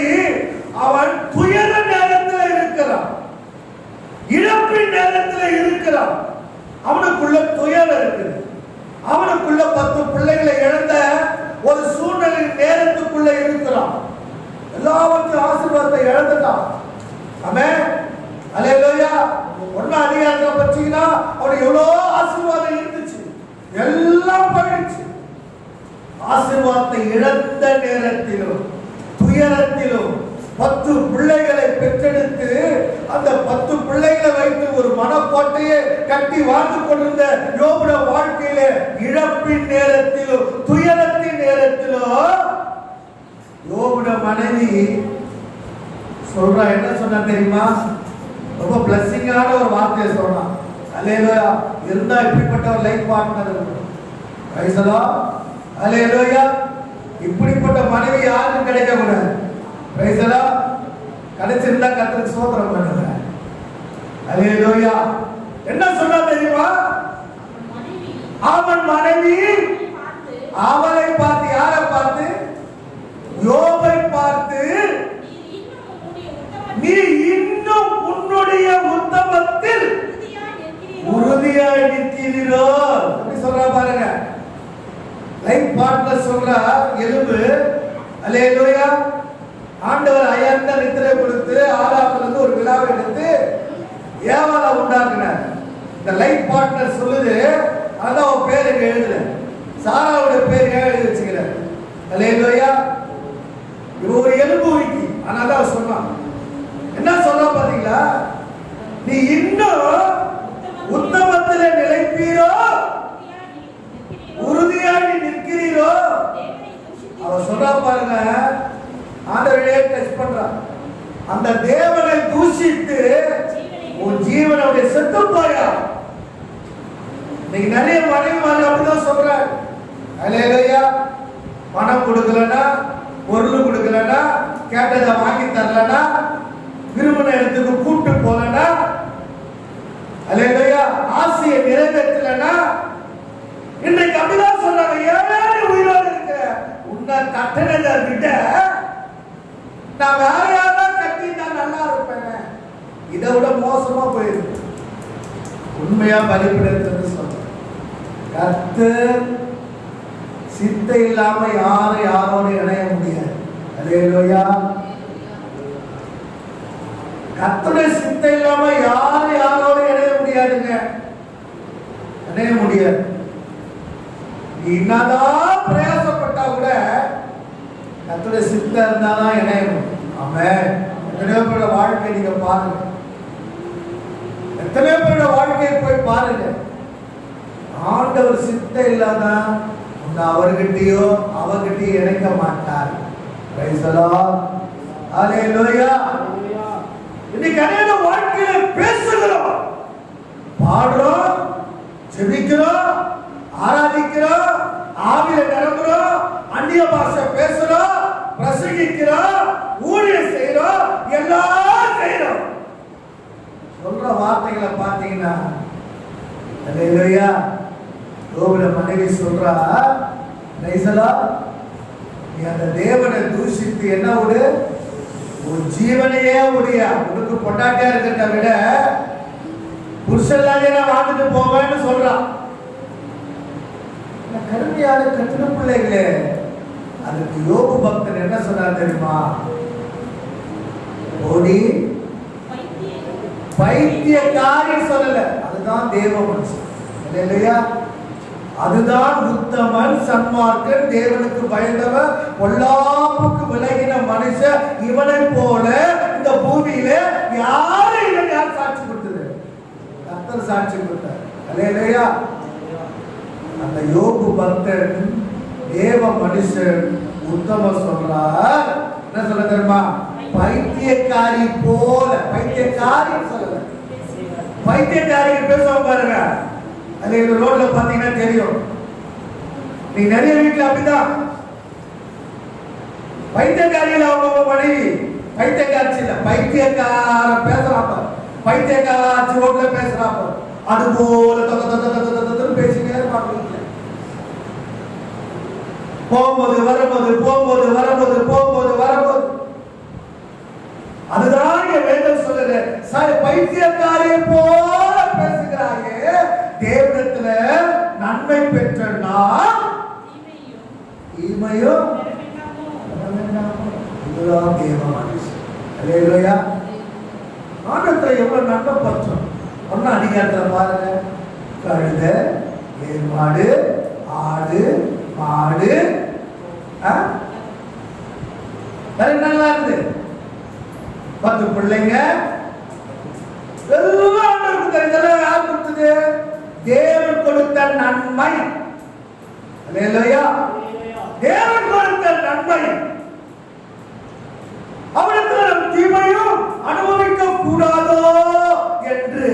அவன் துயர நேரத்தில் இருக்கிறான், இழப்பின் நேரத்தில் இருக்கிறான். அவனுக்குள்ள துயரம் இருக்குது. அவனுக்குள்ள 10 பிள்ளைகளை இழந்த ஒரு சூழ்நிலை நேரத்துக்குள்ள இருக்கிறான். எல்லாவற்றையும் ஆசீர்வாதத்தை இழந்துட்டான். ஆமென். அல்லேலூயா. 1ஆம் அதிகாரத்தை பற்றினா அவனுக்கு எவ்வளவு ஆசீர்வாதம் இருந்துச்சு, எல்லாம் போயிடுச்சு. ஆசீர்வாதத்தை இழந்த நேரத்திலும் துயரத்திலும் 10 பிள்ளைகளை பெற்றெடுத்து அந்த 10 பிள்ளைகளை வைத்து ஒரு மனக்கோட்டையை கட்டி வாழ்ந்து கொண்டிருந்த யோபுடைய வாழ்க்கையிலே இழப்பின் நேரத்திலும் துயரத்தின் நேரத்திலும் யோபுடைய மனைவி சொல்றா. என்ன சொன்னா தெரியுமா? ரொம்ப பிளஸிங்கான ஒரு வார்த்தையை சொல்றான். அல்லேலூயா. இருந்தா இப்படிப்பட்ட ஒரு லைஃப் பார்ட்னர் இருக்கணும். Praise the Lord. அல்லேலூயா. இப்படிப்பட்ட மனைவி யாருக்கும் கிடைக்க கூடாது. Price the Lord. கிடைச்சிருந்தா கர்த்தருக்கு ஸ்தோத்திரம் பண்ணுங்க. அல்லேலூயா. என்ன சொன்னா தெரியுமா? அவன் மனைவி அவளை பார்த்து, யாரை பார்த்து? யோபை பார்த்து, நீ இன்னும் உன்னுடைய உத்தமத்தில் உறுதியாய் நிற்கிறீரோ அப்படி சொல்றா பாருங்க. லைஃப் பார்ட்னர் சொல்றா எலும்பு. அல்லேலூயா. ஆண்டவர் அயர்ந்த நித்திரை கொடுத்து ஆதாமிலிருந்து இருந்து ஒரு விழாவை எடுத்து ஏவாளை உண்டாக்குனார். இந்த லைஃப் பார்ட்னர் சொல்லுது. அதான் அவன் பேர் இங்க எழுதுல, சாராவுடைய பேர் எழுதி வச்சுக்கிறார். அல்லேலூயா. இவ ஒரு எலும்பு உரிக்கி. அதனால அவன் சொன்னான். என்ன சொல்ற பாத்தீங்களா? நீ இன்னும் உத்தமத்திலே நிலைப்பீரோ, உறுதியாக நிற்கிறீரோ. அவ சொல்றா பாருங்க. ஆண்டவரே டச் பண்றான். அந்த தேவனை தூஷித்து உன் ஜீவனுடைய செத்து போயா. இன்னைக்கு நிறைய மனைவிமார்கள் அப்படிதான் சொல்றாங்க. அல்லேலூயா. பணம் கொடுக்கலன்னா, பொருள் கொடுக்கலன்னா, கேட்டதை வாங்கி தரலன்னா, விரும்பின இடத்துக்கு கூட்டு போலன்னா, அல்லேலூயா, ஆசையை நிறைவேற்றலன்னா, இன்றைக்கு அப்படிதான் சொல்றாங்க. ஏழை உயிரோடு இருக்க உன்னை கட்டணத்தை விட நான் வேற யாராவது கட்டினா நல்லா இருப்பேன். இதை விட மோசமா போயிருக்கு. உண்மையா பலிபீடத்தை சொல்றேன். கர்த்தர் சித்தை இல்லாம யாரோட இணைய முடியாது. அல்லேலூயா. கர்த்தருடைய சித்தை இல்லாம யாரோட இணைய முடியாதுங்க. இணைய முடியாது. நீ என்னதான் பிரயாசப்பட்டா கூட கர்த்தருடைய சித்தம் இருந்தாதான் இணையணும். ஆமென். எத்தனையோ பேரோட வாழ்க்கை நீங்க பாருங்க. எத்தனையோ பேரோட வாழ்க்கையை போய் பாருங்க. ஆண்டவர் சித்தம் இல்லாத உன்னை அவர்கிட்டயோ அவர்கிட்டயோ இணைக்க மாட்டார். Praise the Lord. ஹalleluya. இன்னைக்கு அநேக வாழ்க்கையில பேசுகிறோம், பாடுறோம், ஜெபிக்கிறோம், ஆராதிக்கிறோம், ஆவியில நிரம்புறோம், அந்நிய பாஷை பேசுறோம், பிரசங்கிக்கிறோம், ஊழியம் செய்யறோம், எல்லாம் செய்யறோம். சொல்ற வார்த்தைகளை பார்த்தீங்கன்னா அல்லேலூயா. யோபுடைய மனைவி சொல்றா, பிரைஸ் தி லார்ட், நீ அந்த தேவனை தூஷித்து என்ன விடு, உன் ஜீவனையே உடைய உனக்கு பொண்டாட்டியா இருக்கிறத விட புருஷன்லாவே நான் வாழ்ந்துட்டு போவேன்னு சொல்றான். கருமையான கட்டின பிள்ளைகளே, அதுக்கு யோபு பக்தன் என்ன சொன்னார் தெரியுமா? ஓடி பைத்தியக்காரி சொல்லல, அதுதான் தேவ மனுஷன். இல்லையா? அதுதான் உத்தமன், சன்மார்க்கன், தேவனுக்கு பயந்தவன், பொல்லாப்புக்கு விலகின மனுஷன். இவனை போல இந்த பூமியில யாரும் இல்லை. யார் சாட்சி கொடுத்தது? கர்த்தர் சாட்சி கொடுத்தார். அல்லேலூயா. அந்த யோபு பக்தன், தேவ மனுஷன், உத்தமர் சொல்றார், என்ன சொல்ல தெரியுமா? பைத்தியக்காரி போல. பைத்தியக்காரி சொல்லல, பைத்தியக்காரி பேசுவாங்க பாருங்க. அது இந்த ரோட்ல பாத்தீங்கன்னா தெரியும். நீ நிறைய வீட்டுல அப்படிதான் பைத்தியக்காரியில அவங்க மனைவி பைத்தியக்காட்சி இல்ல, பைத்தியக்கார பேசுறாப்ப, பைத்தியக்காட்சி ரோட்ல பேசுறாப்ப, அது போல பேசிட்டே இருப்பாங்க. போகும்போது வரும்போது, போகும்போது வரும்போது, போகும்போது வரும்போது. அதுதான் வேதம் சொல்லுது, பைத்தியக்காரியை போல பேசுகிறாயே, தேவனிடத்துல நன்மை பெற்ற நாம் தீமையும் இதுதான் தேவ மனுஷன். அல்லேலூயா. ஆண்டவரை எவ்வளவு நன்மை பற்றோம். ஒன்னு அதிகாரத்துல பாருங்க, கழுத, ஏர்மாடு, ஆடு, மாடு, நல்லா இருந்து 10 பிள்ளைங்க எல்லாம் இதெல்லாம் யார் கொடுத்தது? தேவன் கொடுத்த நன்மை. அல்லேலூயா. தேவன் கொடுத்த நன்மை. அவனுக்கு நம் தீமையும் அனுபவிக்க கூடாதோ என்று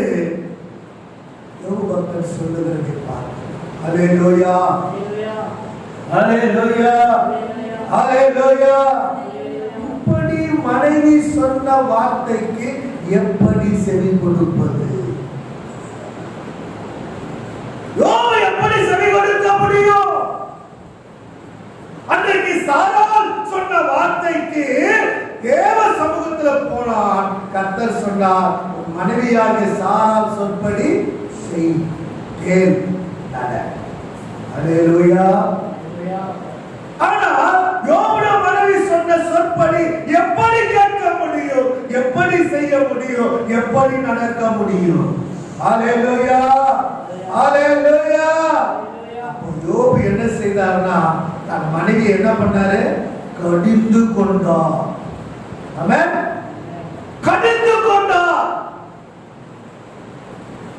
யோபக்தர் சொல்லுகிறதை பார்க்கிறோம். அல்லேலூயா, அல்லேலூயா, அல்லேலூயா. இப்படி மனைவி சொன்ன வார்த்தைக்கு எப்படி செவி கொடுப்பது? யோபு எப்படி செவி கொடுக்க முடியும்? அன்றைக்கு சாராள் சொன்ன வார்த்தைக்கு தேவ சமூகத்தில் போனான். கர்த்தர் சொன்னார், மனைவியாகிய சாராள் சொற்படி செய், கேள், நட. அல்லேலூயா. ஆனா யோபுடைய மனைவி சொன்ன சொற்படி எப்படி கேட்க முடியும்? எப்படி செய்ய முடியும்? எப்படி நடக்க முடியும்? அல்லேலூயா, அல்லேலூயா. அப்போ யோபு என்ன செய்தார்னா, தன் மனைவி என்ன பண்ணாரு? கடிந்து கொண்டார். ஆமென். கடிந்து கொண்டார்.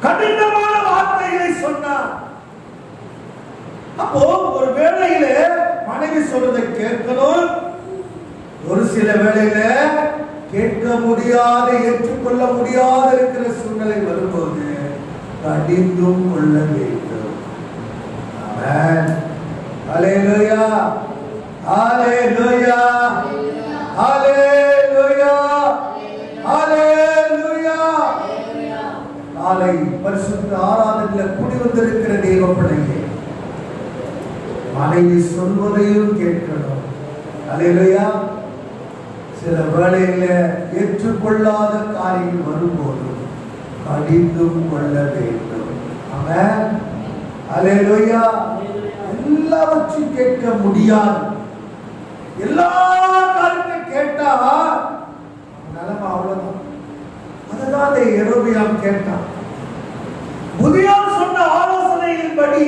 கடினமான வார்த்தைகளை சொன்னார். அப்போ ஒரு வேளையில மனைவி சொல்றதை கேட்கணும், ஒரு சில வேளையில கேட்க முடியாத, ஏற்றுக்கொள்ள முடியாத இருக்கிற சூழ்நிலை வரும்போது கடிந்தும் கொள்ள வேண்டும். ஆமென். அல்லேலூயா, அல்லேலூயா, அல்லேலூயா, அல்லேலூயா. காலை பரிசுத்த ஆராதனையில் கூடி வந்திருக்கிற தேவ பிள்ளையே, மனைவி சொல்வதையும் கேட்கணும். அல்லேலூயா. சில வேளையில ஏற்றுக்கொள்ளாத காரியம் வரும்போது கடிந்தும் கொள்ள வேண்டும். ஆமென். அல்லேலூயா. எல்லாவற்றையும் கேட்க முடியாது. எல்லா காரியத்தையும் கேட்டா நிலைமை அவ்வளவுதான். அதுதான் யெரொபெயாம் கேட்டான். புதியார் சொன்ன ஆலோசனையின்படி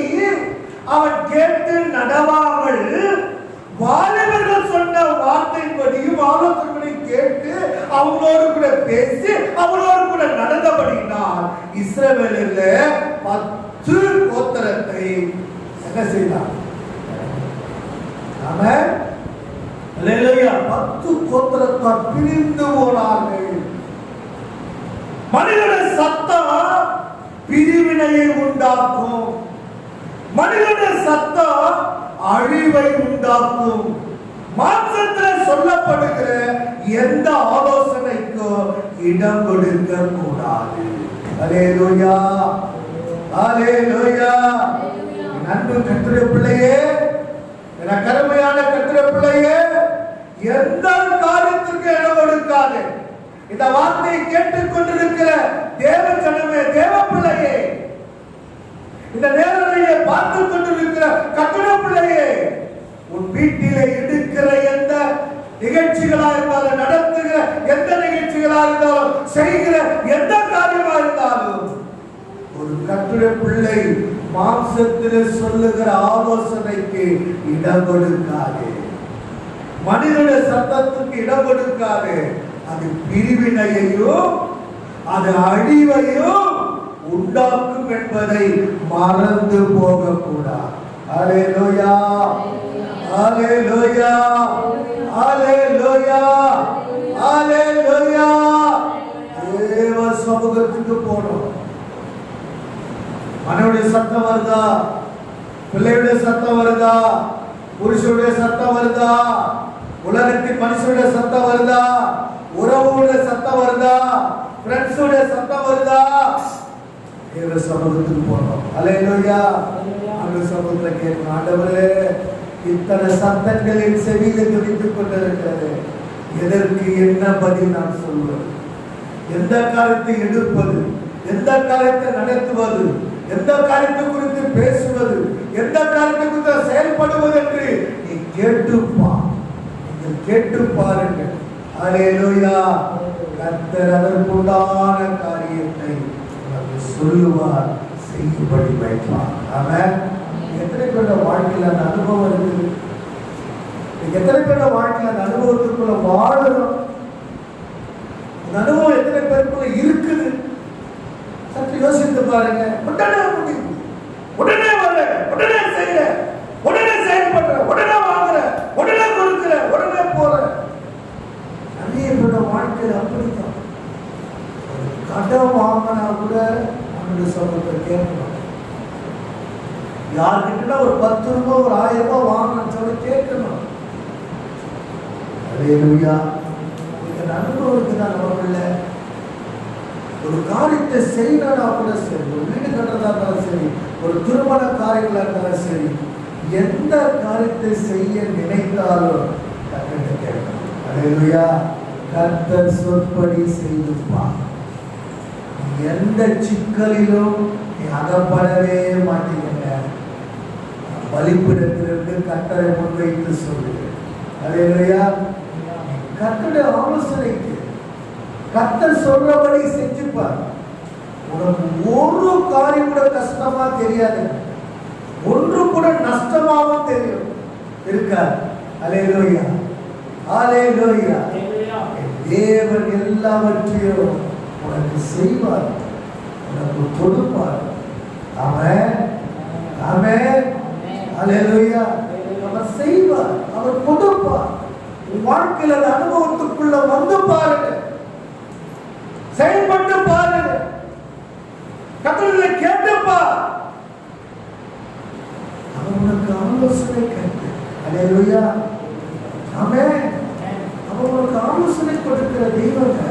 அவன் கேட்டு நடவாமல், வாலிபர்கள் சொன்ன வார்த்தையின்படியும் ஆலோசனை கேட்டு அவங்களோடு கூட பேசி அவங்களோடு கூட நடந்தபடினால் இஸ்ரவேலில் 10 கோத்திரத்தை என்ன செய்தார்? ஆமென். அல்லேலூயா. 10 கோத்திரத்தார் பிரிந்து போனார்கள். மனிதனுடைய சத்தம் பிரிவினையை உண்டாக்கும். மனிதனுடைய சத்தம் அழிவை உண்டாக்கும். மாம்சத்தில் சொல்லப்படுகிற எந்த ஆலோசனைக்கும் இடம் கொடுக்க கூடாது. அல்லேலூயா, அல்லேலூயா. அன்பு கர்த்தருடைய பிள்ளையே, என் கருமையான கர்த்தருடைய பிள்ளையே, எந்த காரியத்திற்கு இடம் கொடுக்காது. இந்த வார்த்தையை கேட்டுக் கொண்டிருக்கிற தேவ ஜனமே, தேவ பிள்ளையே, இந்த நேரலையை பார்த்துக் கொண்டிருக்கிற கர்த்தருடைய பிள்ளையே, உன் வீட்டிலே எடுக்கிற எந்த நிகழ்ச்சிகளா இருந்தாலும், நடத்துகிற எந்த நிகழ்ச்சிகளா இருந்தாலும், செய்கிற எந்த காரியமா இருந்தாலும், ஒரு கர்த்தருடைய பிள்ளை மாம்சத்திலே சொல்லுகிற ஆலோசனைக்கு இடம் கொடுக்காது. மனிதனுடைய சத்தத்துக்கு இடம் கொடுக்காது. அது பிரிவினையையும் அது அழிவையும் உண்டாக்கும் என்பதை மறந்து போகக்கூடாது. அல்லேலூயா, ஹalleluya ஹalleluya ஹalleluya. தேவ சமூகத்துக்கு போறோம். மனைவியுடைய சத்தம் வருதா? பிள்ளையுடைய சத்தம் வருதா? புருஷனுடைய சத்தம் வருதா? உலகத்தின் மனுஷனுடைய சத்தம் வருதா? உறவுடைய சத்தம் வருதா? ஃப்ரெண்ட்ஸுடைய சத்தம் வருதா? தேவ சமூகத்துக்கு போறோம். ஹalleluya. ஆண்டவர் சமூகத்துல கேட்கணும், ஆண்டவரே இத்தனை சத்தங்களின் செவியில துடித்துக் கொண்டிருக்கிறது, எதற்கு என்ன பதில் நான் சொல்வது? எந்த காரியத்தை எடுப்பது, எந்த காரியத்தை நடத்துவது, எந்த காரியத்தை குறித்து பேசுவது, எந்த காரியத்தை குறித்து செயல்படுவது என்று நீ கேட்டுப்பா. நீங்கள் கேட்டு பாருங்கள். ஹalleluya. கர்த்தர் அதற்குண்டான காரியத்தை சொல்லுவார், செய்யும்படி வைப்பார். ஆமென். எத்தனை பேரோட வாழ்க்கையில் அந்த அனுபவம் இருக்குது? எத்தனை பேரோட வாழ்க்கையில் அந்த அனுபவத்துக்குள்ள வாழணும்? அந்த அனுபவம் எத்தனை பேருக்குள்ள இருக்குது? சற்று யோசித்து பாருங்க. உடனே முடிவு, உடனே வர, உடனே செய்யற, உடனே செயல்படுற, உடனே வாங்குற, உடனே கொடுக்கிற, உடனே போற. நிறைய பேரோட வாழ்க்கையில் அப்படித்தான். கடன் வாங்கினா கூட அவனுடைய சமூகத்தை கேட்கணும். யார்கிட்ட ஒரு 10 ரூபாய் ஒரு 1000 ரூபாய் வாங்கணும்னு சொல்லி கேட்கணும். ஹalleluya. இந்த அனுபவத்துக்கு தான் நமக்குள்ள ஒரு காரியத்தை செய்யறதா கூட சரி, ஒரு வீடு கட்டுறதா இருந்தாலும் சரி, ஒரு திருமண காரியங்களா இருந்தாலும் சரி, எந்த காரியத்தை செய்ய நினைத்தாலும் கர்த்தரை கேட்கணும். ஹalleluya. கர்த்தர் சொற்படி செய்துப்பா. எந்த சிக்கலிலும் நீ அகப்படவே மாட்டீங்க. பலிபீடத்திலிருந்து கர்த்தரை முன்வைத்து சொல்லுகிறேன். ஹalleluya. கர்த்தருடைய ஆலோசனைக்கு கர்த்தர் சொல்றபடி செஞ்சுப்பார். உனக்கு ஒரு காரியம் கூட கஷ்டமா தெரியாது, ஒன்று கூட நஷ்டமாவும் தெரியும் இருக்காது. ஹalleluya ஹalleluya. தேவன் எல்லாவற்றையும் உனக்கு செய்வார், உனக்கு கொடுப்பார். ஆமென் ஆமென் ஹalleluya. அவர் செய்வார், அவர் கொடுப்பார். உன் வாழ்க்கையில அந்த அனுபவத்துக்குள்ள வந்து பாருங்க, செயல்பட்டு பாருங்க, கர்த்தரை கேட்டுப்பா. அவர் உனக்கு ஆலோசனை கேட்டு. ஹalleluya ஆமென். அவர் உனக்கு ஆலோசனை கொடுக்கிற தெய்வங்க.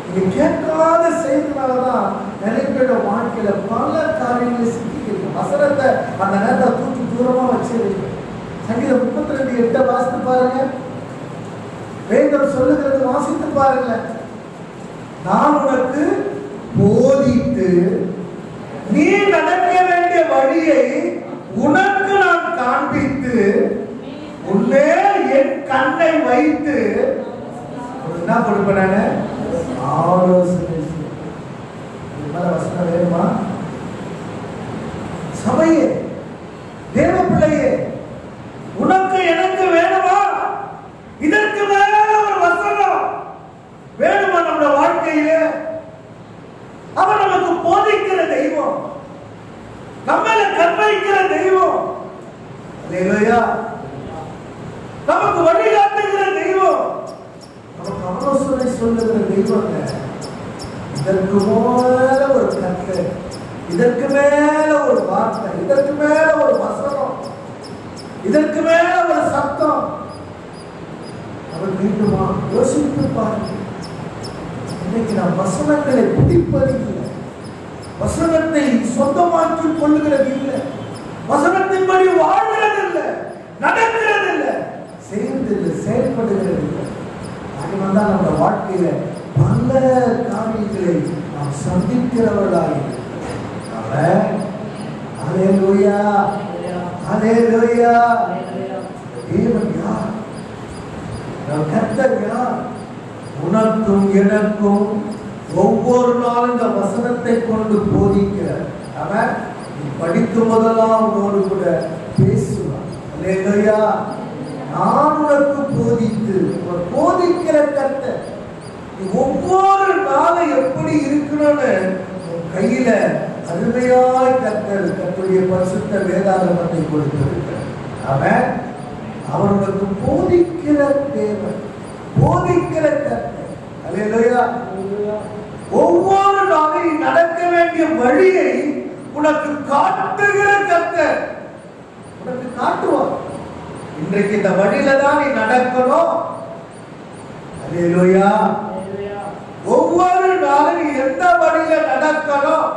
நீ கேட்காத செய்தனாலதான் நிறைய பேரோட வாழ்க்கையில பல காரியங்களை சிக்கிக்கிறீங்க. வசனத்தை அந்த நேரத்தை தூக்கி தூரமா வச்சிருக்கீங்க. சங்கீதம் 32:8 வாசித்து பாருங்க. வேதம் சொல்லுகிறது, வாசித்து பாருங்க. நான் உனக்கு போதித்து நீ நடக்க வேண்டிய வழியை உனக்கு நான் காண்பித்து உன்னே என் கண்ணை வைத்து என்ன கொடுப்பேன்? ஆலோசனை. வசனம் வேணுமா? சபையே, தேவ பிள்ளையே, உனக்கு எனக்கு வேணுமா? இதற்கு மேல ஒரு வசனம் வேணுமா நம்ம வாழ்க்கையிலே? அவர் நமக்கு போதிக்கிற தெய்வம், நம்மள கற்பிக்கிற தெய்வம். ஹalleluya. நமக்கு வழிகாட்டுகிற தெய்வம், நமக்கு ஆலோசனை சொல்லுகிற தெய்வம். இதற்கு மேல ஒரு கட்டளை, இதற்கு மேல ஒரு வார்த்தை, இதற்கு மேல ஒரு வசனம், இதற்கு மேல ஒரு சத்தம் அவர் வேண்டுமா? யோசித்து பாருங்க. இன்னைக்கு நாம் வசனங்களை பிடிப்பதில்லை, வசனத்தை சொந்தமாக்கிக் கொள்ளுகிறது இல்லை, வசனத்தின்படி வாழ்கிறதில்லை, நடக்கிறதில்லை, செய்வதில்லை, செயல்படுகிறது இல்லை. அதனால்தான் நம்ம வாழ்க்கையில பல காரியங்களை நாம் சந்திக்கிறவர்களாக. ஹalleluya ஹalleluya. தேவன் யார்? கர்த்தர் யார்? உனக்கும் எனக்கும் ஒவ்வொரு நாளும் இந்த வசனத்தை கொண்டு போதிக்கிறார். அவன் நீ படிக்கும் போதெல்லாம் அவனோடு கூட பேசுவான். ஹalleluya. நான் உனக்கு போதித்து, போதிக்கிற கர்த்தர். ஒவ்வொரு நாளும் எப்படி இருக்கணும்னு கையில அருமையாய் கர்த்தருடைய பரிசுத்த வேதாகமத்தை கொடுத்திருக்கிறார். அவன் அவர்களுக்கு போதிக்கிற தேவன், போதிக்கிற கர்த்தர். அல்லேலூயா. ஒவ்வொரு நாளும் நடக்க வேண்டிய வழியை உனக்கு காட்டுகிற கர்த்தர் உனக்கு காட்டுவார். இன்றைக்கு இந்த வழியில தான் நீ நடக்கணும். அல்லேலூயா. ஒவ்வொரு நாளும் நீ எந்த வழியில நடக்கணும்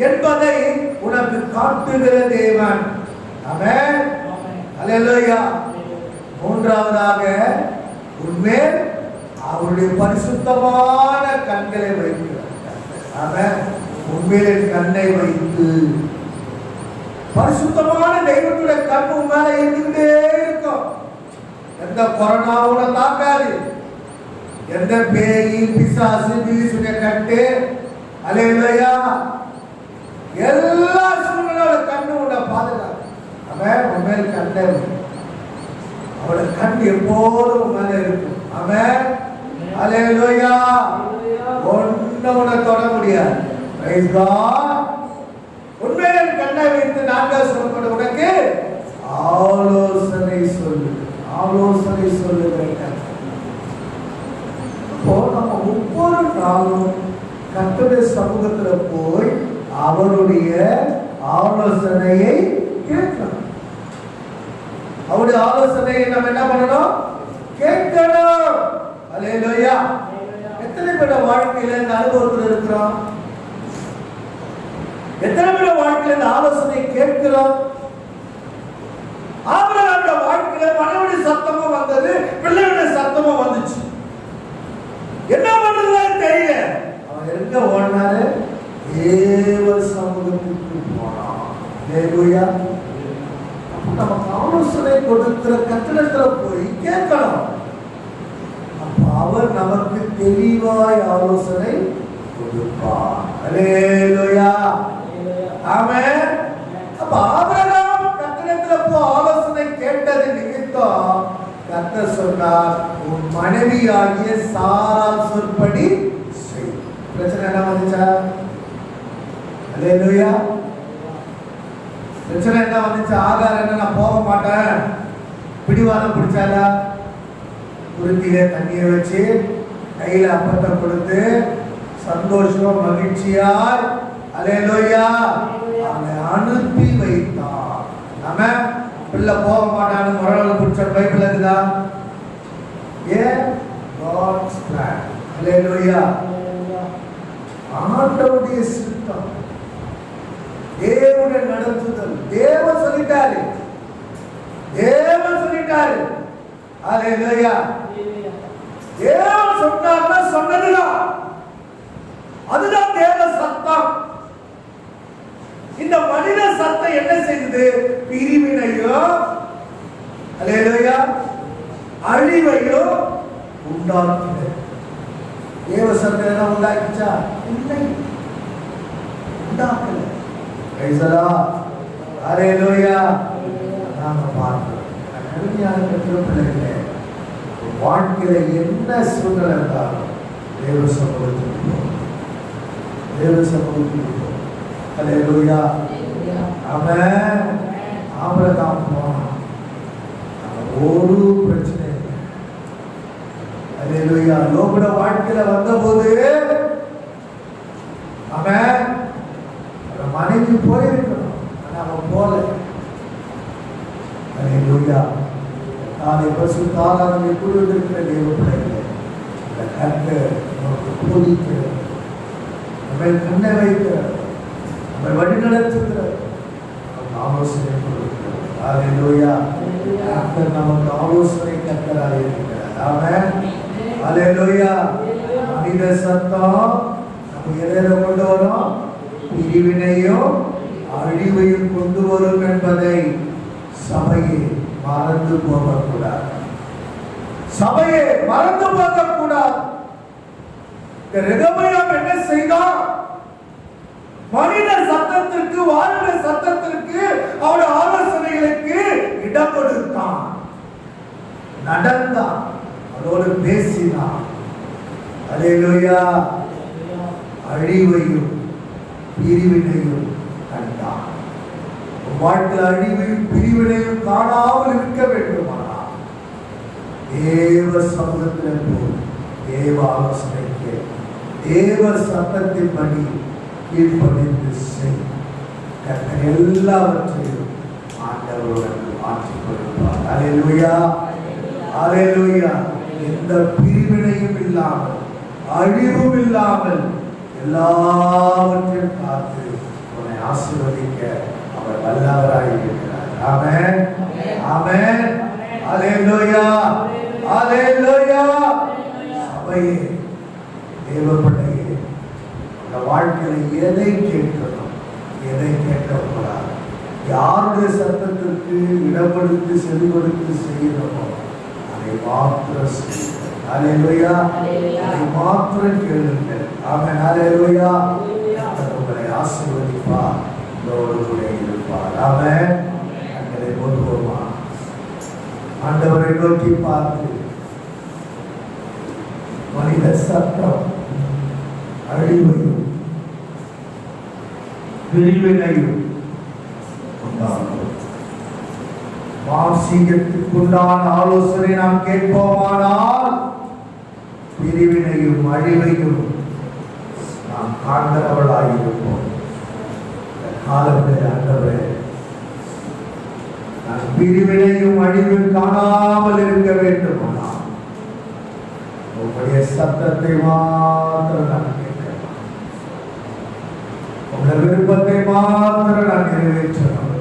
என்பதை உனக்கு காட்டுகிற தேவன். ஆமென். அல்லேலூயா. மூன்றாவதாக உன்மேல் அவருடைய பரிசுத்தமான கண்களை வைக்கிறார். ஆமென். உன்மேல் கண்ணை வைத்து, பரிசுத்தமான தெய்வத்துடைய கண் உன் மேல இருந்துகிட்டே இருக்கும். எந்த கொரோனாவும் தாக்காது, எந்த பேய் பிசாசு பீசுடைய கட்டு, அல்லேலூயா, எல்லா சூழ்நிலையோட கண்ணு உன்னை பாதுகாக்கும். அவன் உன் மேல் கண்ணை, அவளோட கண் எப்போதும் மேல இருக்கும். அவன் அல்லேலூயா, ஒன்ன உன்னை தொட முடியாது. Praise God. உன்மேல் கண்ணை வைத்து நான்காவது சொல்லப்பட்ட உனக்கு ஆலோசனை சொல்லு, ஆலோசனை சொல்லுகிறேன். அப்போ நம்ம ஒவ்வொரு நாளும் கர்த்தருடைய சமூகத்துல போய் அவருடைய ஆலோசனையை கேட்கணும். அவருடைய ஆலோசனையை நம்ம என்ன பண்ணணும்? கேட்கணும். அல்லேலூயா. எத்தனை பேர் வாழ்க்கையில இந்த அனுபவத்தில் இருக்கிறோம்? எத்தனை பேர் வாழ்க்கையில இந்த ஆலோசனை கேட்கிறோம்? ஆபிரகாமுடைய வாழ்க்கையில மனைவியுடைய சத்தமும் வந்தது, பிள்ளையுடைய சத்தமும் வந்துச்சு. என்ன பண்றதுன்னு தெரியல. அவன் எங்க ஓடினாரு? தேவ சமூகத்துக்கு போனான். அல்லேலூயா. நமக்கு ஆலோசனை கொடுக்கிற கட்டணத்துல போய் கேட்கணும். அப்ப அவர் நமக்கு தெளிவாய் ஆலோசனை கொடுப்பார். அல்லேலூயா. ஆமென். அப்ப ஆபிரகாம் கட்டணத்துல போய் ஆலோசனை கேட்டது நிமித்தம் கர்த்தர் சொன்னார், உன் மனைவியாகிய சாராள் சொற்படி செய். பிரச்சனை என்ன வந்துச்சா? அல்லேலூயா. பிரச்சனை என்ன வந்துச்சு? ஆகார் என்ன, நான் போக மாட்டேன் பிடிவாதம் பிடிச்சாலா? குருத்திலே தண்ணியை வச்சு கையில அப்பத்தை கொடுத்து சந்தோஷமா மகிழ்ச்சியாய் அல்லேலூயா அவனை அனுப்பி வைத்தான். நாம பிள்ளை போக மாட்டான்னு முரளை பிடிச்ச பைபிள் இருக்குதா? ஏன்? God's plan. அல்லேலூயா. ஆண்டவருடைய சித்தம், தேவனுடைய நடத்துதல். தேவன் சொல்லிட்டாரு, தேவன் சொல்லிட்டாரு. அல்லேலூயா. தேவன் சொன்னார்னா சொன்னதுதான், அதுதான் தேவ சத்தம். இந்த மனித சத்தம் என்ன செய்தது? பிரிவினையோ அல்லேலூயா அழிவையோ உண்டாக்கினது. தேவ சத்தம் என்ன உண்டாக்கிச்சா? இல்லை, உண்டாக்கல. Price the Lord. அல்லேலூயா. நாம பார்க்கிறோம் கல்யாண பிள்ளைகளே, வாழ்க்கையில என்ன சூழ்நிலை இருந்தாலும் தேவ சமூகத்துக்கு போகும், தேவ சமூகத்துக்கு போகும். அல்லேலூயா. ஆமென். ஆபிரகாம் போனான், ஒரு பிரச்சனை இல்லை. அல்லேலூயா. லோகோட வாழ்க்கையில வந்தபோது அவன் மனைவி போயிருக்கணும், ஆனா அவன் போல. அல்லேலூயா. நாளை பரிசுத்தாவியானவர் எப்படி இருக்கிற தேவ பிள்ளைகளே, இந்த கர்த்தர் நமக்கு போதிக்கிறார், நம்மை கண்ணை வைக்கிறார், நம்மை வழி நடத்துகிறார், நமக்கு ஆலோசனை கொடுக்கிறார். அல்லேலூயா. கர்த்தர் நமக்கு ஆலோசனை கர்த்தராக இருக்கிறார். ஆமென். அல்லேலூயா. மனித சத்தம் நம்ம எதை கொண்டு வரும்? பிரிவினையும் அழிவையும் கொண்டு வரும் என்பதை சபையை மறந்து போகக்கூடாது. சபையை மறந்து போகக்கூடாது. ரெகொபெயாம் என்ன செய்தான்? மனித சத்தத்திற்கு, வாழ்ந்த சத்தத்திற்கு, அவருடைய ஆலோசனைகளுக்கு இடம் கொடுத்தான், நடந்தான், அதோடு பேசினான். அல்லேலூயா. அழிவையும் பிரிவினையும் கண்டான். வாழ்க்கையில் அழிவையும் பிரிவினையும் காணாமல் இருக்க வேண்டுமானால் தேவ சமூகத்தில் போய் தேவ ஆலோசனைக்கு தேவ சத்தத்தின்படி கீழ்ப்படிந்து செய். கர்த்தர் எல்லாவற்றையும் ஆண்டவருடன் மாற்றிக் கொடுப்பார். அல்லேலூயா, அல்லேலூயா. எந்த பிரிவினையும் இல்லாமல் அழிவும் இல்லாமல் எல்லாவற்றையும் காத்து உன்னை ஆசீர்வதிக்க அவர் வல்லவராய் இருக்கிறார். ஆமென், ஆமென், அல்லேலூயா, அல்லேலூயா. சபையே, தேவ பிள்ளையே, இந்த வாழ்க்கையில் எதை கேட்கணும், எதை கேட்கக்கூடாது, யாருடைய சத்தத்திற்கு இடப்படுத்தி செவி கொடுத்து செய்யணுமோ அதை மாத்திரம் செய்யுங்கள். அல்லேலூயா, அதை மாத்திரம் கேளுங்கள். ஆமென், அல்லேலூயா. உங்களை ஆசீர்வதிப்பார், உங்களோடு கூட இருப்பார். ஆமென். எங்களை போதுமா ஆண்டவரை நோக்கி பார்த்து மனித சத்தம் அழிவையும் பிரிவினையும் உண்டாகும். மாம்சீகத்துக்குண்டான ஆலோசனை நாம் கேட்போமானால் பிரிவினையும் அழிவையும் நாம் காண்கிறவர்களாயிருப்போம். காலத்தில் ஆண்டவரே, நான் பிரிவினையும் அழிவும் காணாமல் இருக்க வேண்டுமானால் உங்களுடைய சத்தத்தை மாத்திரம் நான் கேட்கிறேன். உங்கள் விருப்பத்தை மாத்திரம் நான் நிறைவேற்றணும்.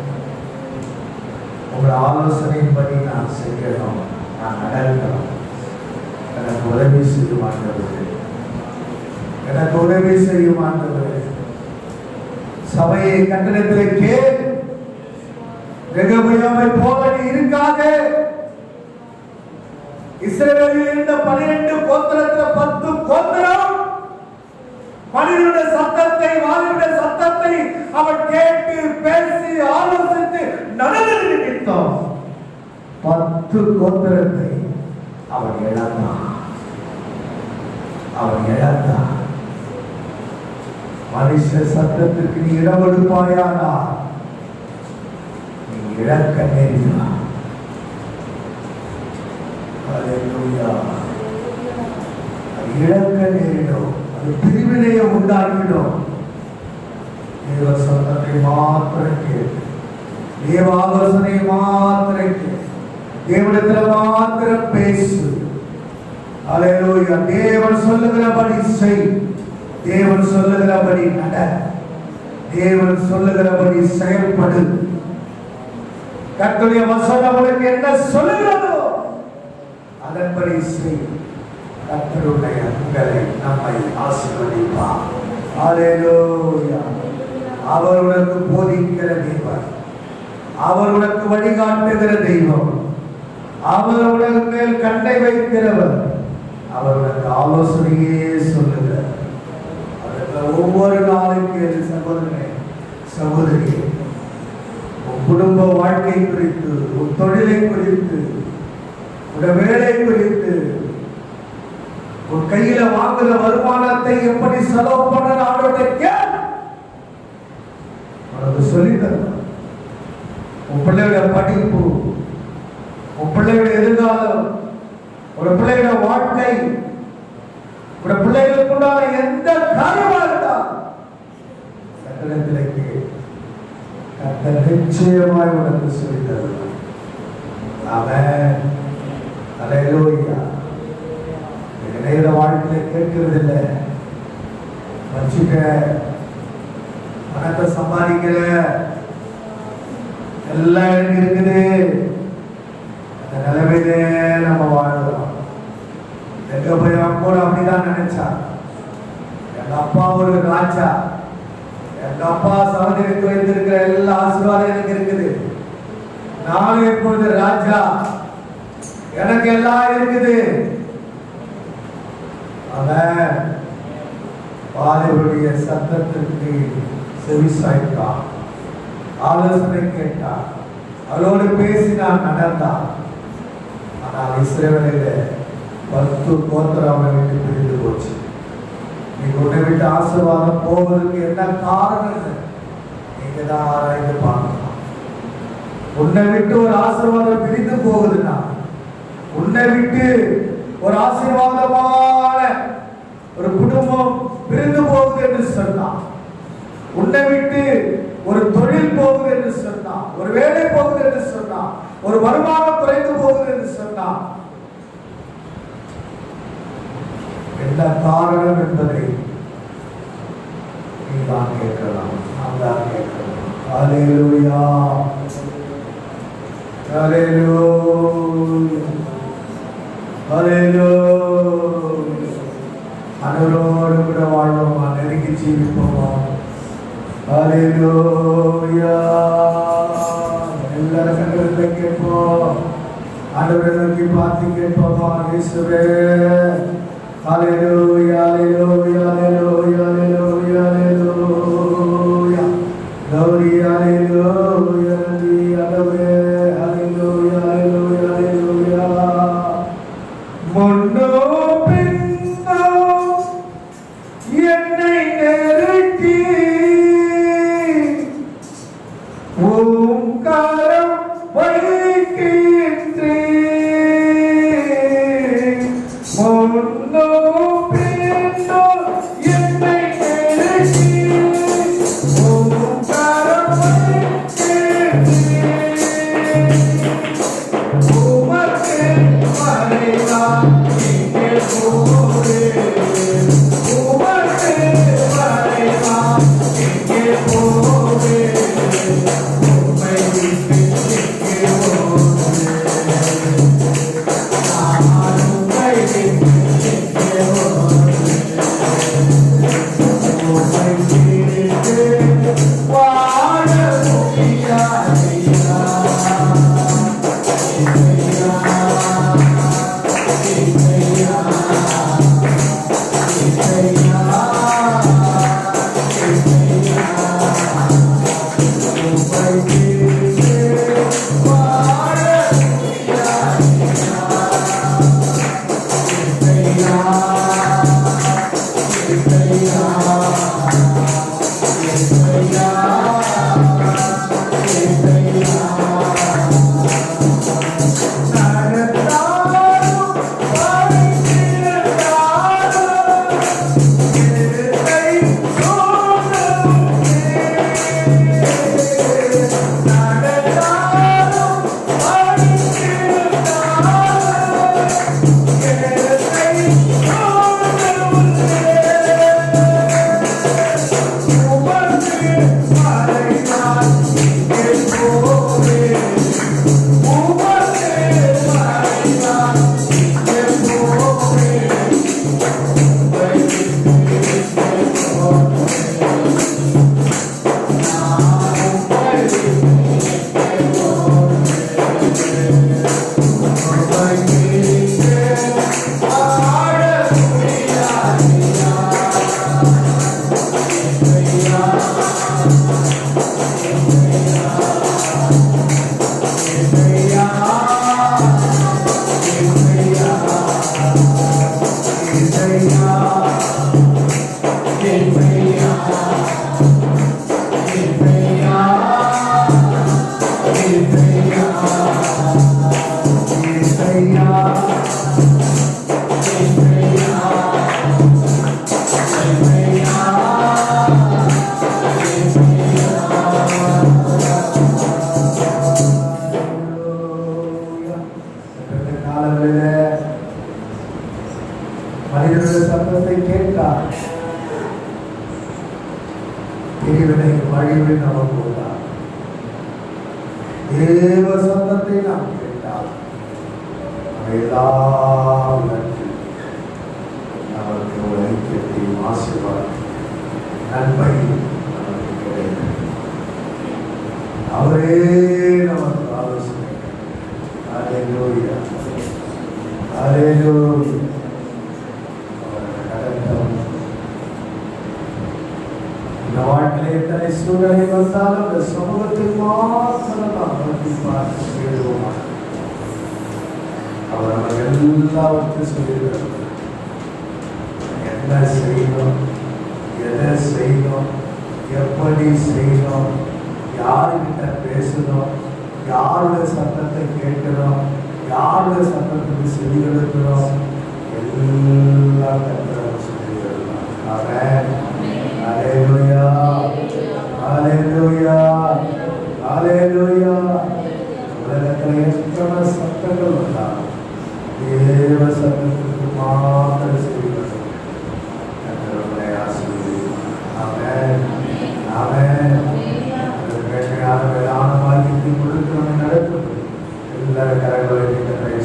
உங்கள் ஆலோசனையின்படி நான் செய்யணும், நான் நடக்கணும். எனக்கு உதவி செய்யும் ஆண்டவரே, எனக்கு உதவி செய்யும் ஆண்டவரே. சபையை கட்டணத்திலே கேள். ரெகொபெயாமை போல நீ இருக்காதே. இஸ்ரவேலில் இருந்த 12 கோத்திரத்துல 10 கோத்திரம் மனிதனுடைய சத்தத்தை, வாலிபனுடைய சத்தத்தை அவன் கேட்டு பேசி ஆலோசித்து நடந்தது நிமித்தம் 10 கோத்திரத்தை அவன் இழந்தான். அவன் இழந்தான். மனுஷ சத்தத்திற்கு நீ இடம் கொடுப்பாயானா நீ இழக்க நேரிடலாம். அல்லேலூயா. அது இழக்க நேரிடும். அது பிரிவினையை உண்டாக்கிடும். தேவ சத்தத்தை மாத்திரம் கேள். தேவ ஆலோசனை மாத்திரம் கேள். தேவனிடத்தில் மாத்திரம் பேசு. அல்லேலூயா. தேவன் சொல்லுகிறபடி செய். தேவன் சொல்லுகிறபடி நட. தேவன் சொல்லுகிறபடி செயல்படு. கர்த்தருடைய வசனம் உனக்கு என்ன சொல்லுகிறதோ அதன்படி செய். கர்த்தருடைய உங்களை நம்மை ஆசீர்வதிப்பார். அல்லேலூயா. அவர் உனக்கு போதிக்கிற தெய்வம், அவர் உனக்கு வழிகாட்டுகிற தெய்வம், அவர் உனக்கு மேல் கண்ணை வைக்கிறவர், அவர் உனக்கு ஆலோசனையே சொல்லுகிறார். ஒவ்வொரு நாளுக்கு சகோதரனே, சகோதரி, உன் குடும்ப வாழ்க்கை குறித்து, உன் தொழிலை குறித்து, உன் வேலை குறித்து, உன் கையில வாங்குற வருமானத்தை எப்படி செலவு பண்ண ஆண்டவரை கேள். உனக்கு சொல்லி தரணும். உன் பிள்ளையுடைய படிப்பு, உன் பிள்ளையுடைய எதிர்காலம், உன் பிள்ளையுடைய வாழ்க்கை, உன் பிள்ளைகளுக்கு உண்டான எந்த காரியமா இருந்தால் சட்டத்திற்கு கர்த்தர் நிச்சயமாய் உனக்கு சொல்லி தருவார். ஆமென், அல்லேலூயா. நிறைய வாழ்க்கையை கேட்கிறது இல்லை. வச்சுக்க, பணத்தை சம்பாதிக்கிற எல்லாம் எனக்கு இருக்குது. அந்த நிலைமையிலே நம்ம வாழ்றோம். எங்க போய் கூட அப்படிதான் நினைச்சா. எங்க அப்பா ஒரு ராஜா, எங்க அப்பா சகோதரிக்கு வைத்திருக்கிற எல்லா ஆசீர்வாதம் எனக்கு இருக்குது. நானும் இப்பொழுது ராஜா, எனக்கு எல்லாம் இருக்குது. அவன் வாலிபருடைய சத்தத்திற்கு செவி சாய்த்தான், ஆலோசனை கேட்டான், அவளோடு பேசினான், நடந்தான். ஆனால் இஸ்ரவேலிலே 10 கோத்திரம் அவனை விட்டு பிரிந்து போச்சு. நீ உன்னை விட்டு ஆசீர்வாதம் போவதற்கு என்ன காரணம்? நீங்க தான் ஆராய்ந்து பார்க்கலாம். உன்னை விட்டு ஒரு ஆசீர்வாதம் பிரிந்து போகுதுன்னா, உன்னை விட்டு ஒரு ஆசீர்வாதமான ஒரு குடும்பம் பிரிந்து போகுது என்று சொன்னா, உன்னை விட்டு ஒரு தொழில் போகுது என்று சொன்னா, ஒரு வேலை போகுது என்று சொன்னா, ஒரு வருமானம் குறைந்து போகுது என்று சொன்னா, என்ன காரணம் என்பதை நீதான் கேட்கலாம், நாம் தான் கேட்கலாம். ஹல்லேலூயா, ஹல்லேலூயா, ஹல்லேலூயா. அனுரோடு கூட வாழ்வோமா, நெருங்கி ஜீவிப்போமா. ஹல்லேலூயா. எல்லாரும் கண்களை கேட்போம், ஆண்டவரை நோக்கி பார்த்து கேட்போமா. இயேசுவே, ஹல்லேலூயா, ஹல்லேலூயா, ஹல்லேலூயா, ஹல்லேலூயா, ஹல்லேலூயா. glory, ஹல்லேலூயா, நன்றி ஆண்டவரே. ஹல்லேலூயா, ஹல்லேலூயா, ஹல்லேலூயா. முன்னோ பின்னோ என்னை நெருக்கி உம் கரம் வைக்கின்றேன். முன்னோ பின்னோ என்னை நெருக்கி உம் கரம் வைக்கின்றேன். உமக்கு மறைவாய் எங்கே போவேன்? உமக்கு மறைவாய் எங்கே போவேன்? உம்மை விட்டு எங்கே போவேன்? நான் உம்மை விட்டு எங்கே போவேன்? உம்மை விட்டு வாழ முடியாதையா. மனிதனுடைய சத்தத்தை கேட்டார், பிரிவினை வழிவினை நமக்கு உண்டார். தேவ சத்தத்தை நாம் கேட்டால் அவையெல்லாம் நமக்கு ஒரு ஐக்கியத்தையும் ஆசீர்வாதம் நன்மையும் நமக்கு கிடைக்கும். அவரே நமக்கு ஆலோசனை. ஹல்லேலூயா, ஹல்லேலூயா. இந்த வாழ்க்கையில் எத்தனை சூழ்நிலை வந்தாலும் அந்த சமூகத்தில் மாத்திரம் நாம் நோக்கி பார்த்து எழுதுவோம். அவர் நம்ம எல்லாவற்றையும் சொல்லியிருக்கிறார். என்ன செய்யணும், எதை செய்யணும், எப்படி செய்யணும், யாருக்கிட்ட பேசணும், யாருடைய சத்தத்தை கேட்கிறோம், யாருடைய சத்தத்துக்கு செவி கொடுக்கிறோம், எல்லாம் கர்த்தர் சொல்லியிருக்கிறார். ஆமென். ஹல்லேலூயா, ஹல்லேலூயா, ஹல்லேலூயா. உலகத்தில் எத்தனை சத்தங்கள் வந்தாலும் தேவ சத்தத்துக்கு மாத்திரம் செவி கொடுக்கிறோம். கர்த்தருடைய ஆசீர்வாதம். ஆமென், ஆமென். வேதான வாக்கியத்தை கொடுத்து நம்ம நடக்கும் எல்லாரும் கரங்களை நீங்க சொல்றாங்க.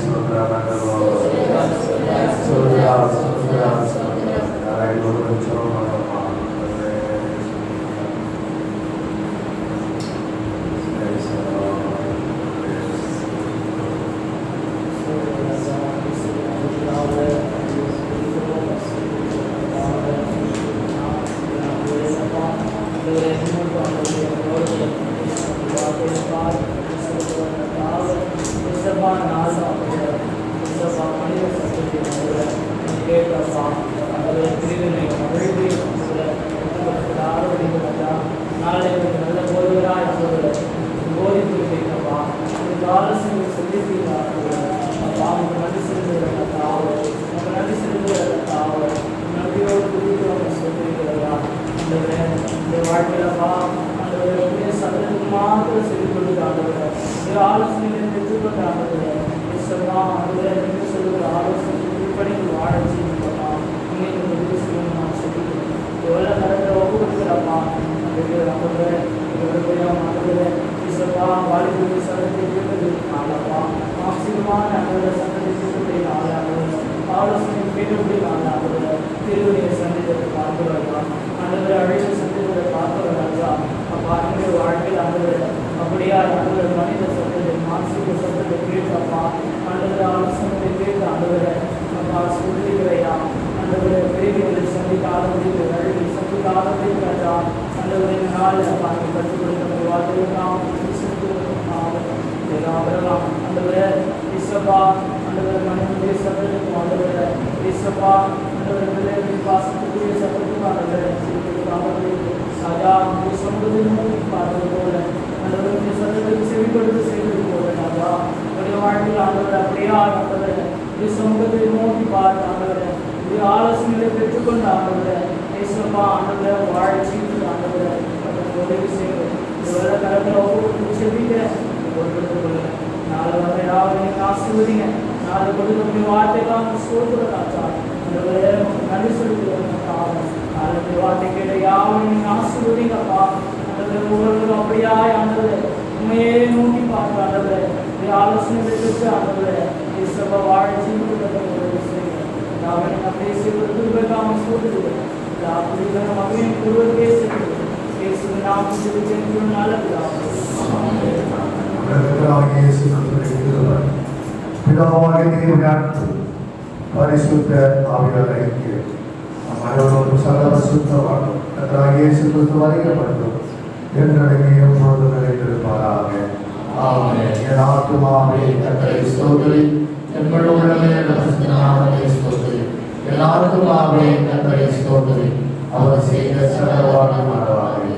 பரிசுத்த ஆவியார் ஐக்கியம் நம்மளோடு சகல சுத்தமாகும் கர்த்தராகிய இயேசு கிறிஸ்து வருகிறப்படும் என்றென்றைக்கும் எப்பொழுதும் நிறைந்திருப்பாராக. ஆமென். என் ஆத்துமாவே கர்த்தரை ஸ்தோத்திரி, என் உள்ளமே பரிசுத்த நாமத்தை ஸ்தோத்திரி. என் ஆத்துமாவே கர்த்தரை ஸ்தோத்திரி, அவர் செய்த சகல மறவாதே.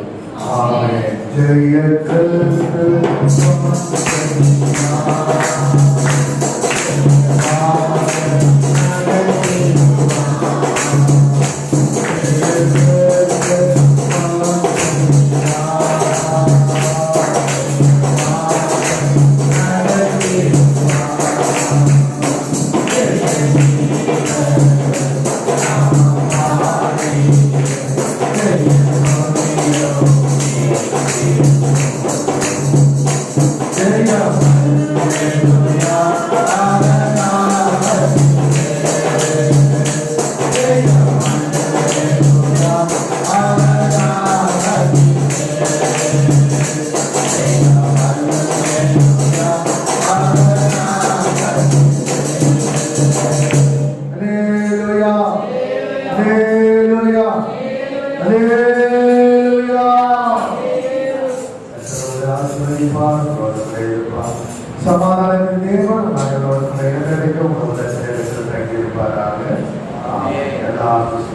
ஆமென். ஜெய கிறிஸ்து சமாதானத்தின் தேவன் நாங்களோடு கிடைக்கும் உலகத்தில் தங்கியிருப்பாராக. எல்லாரும்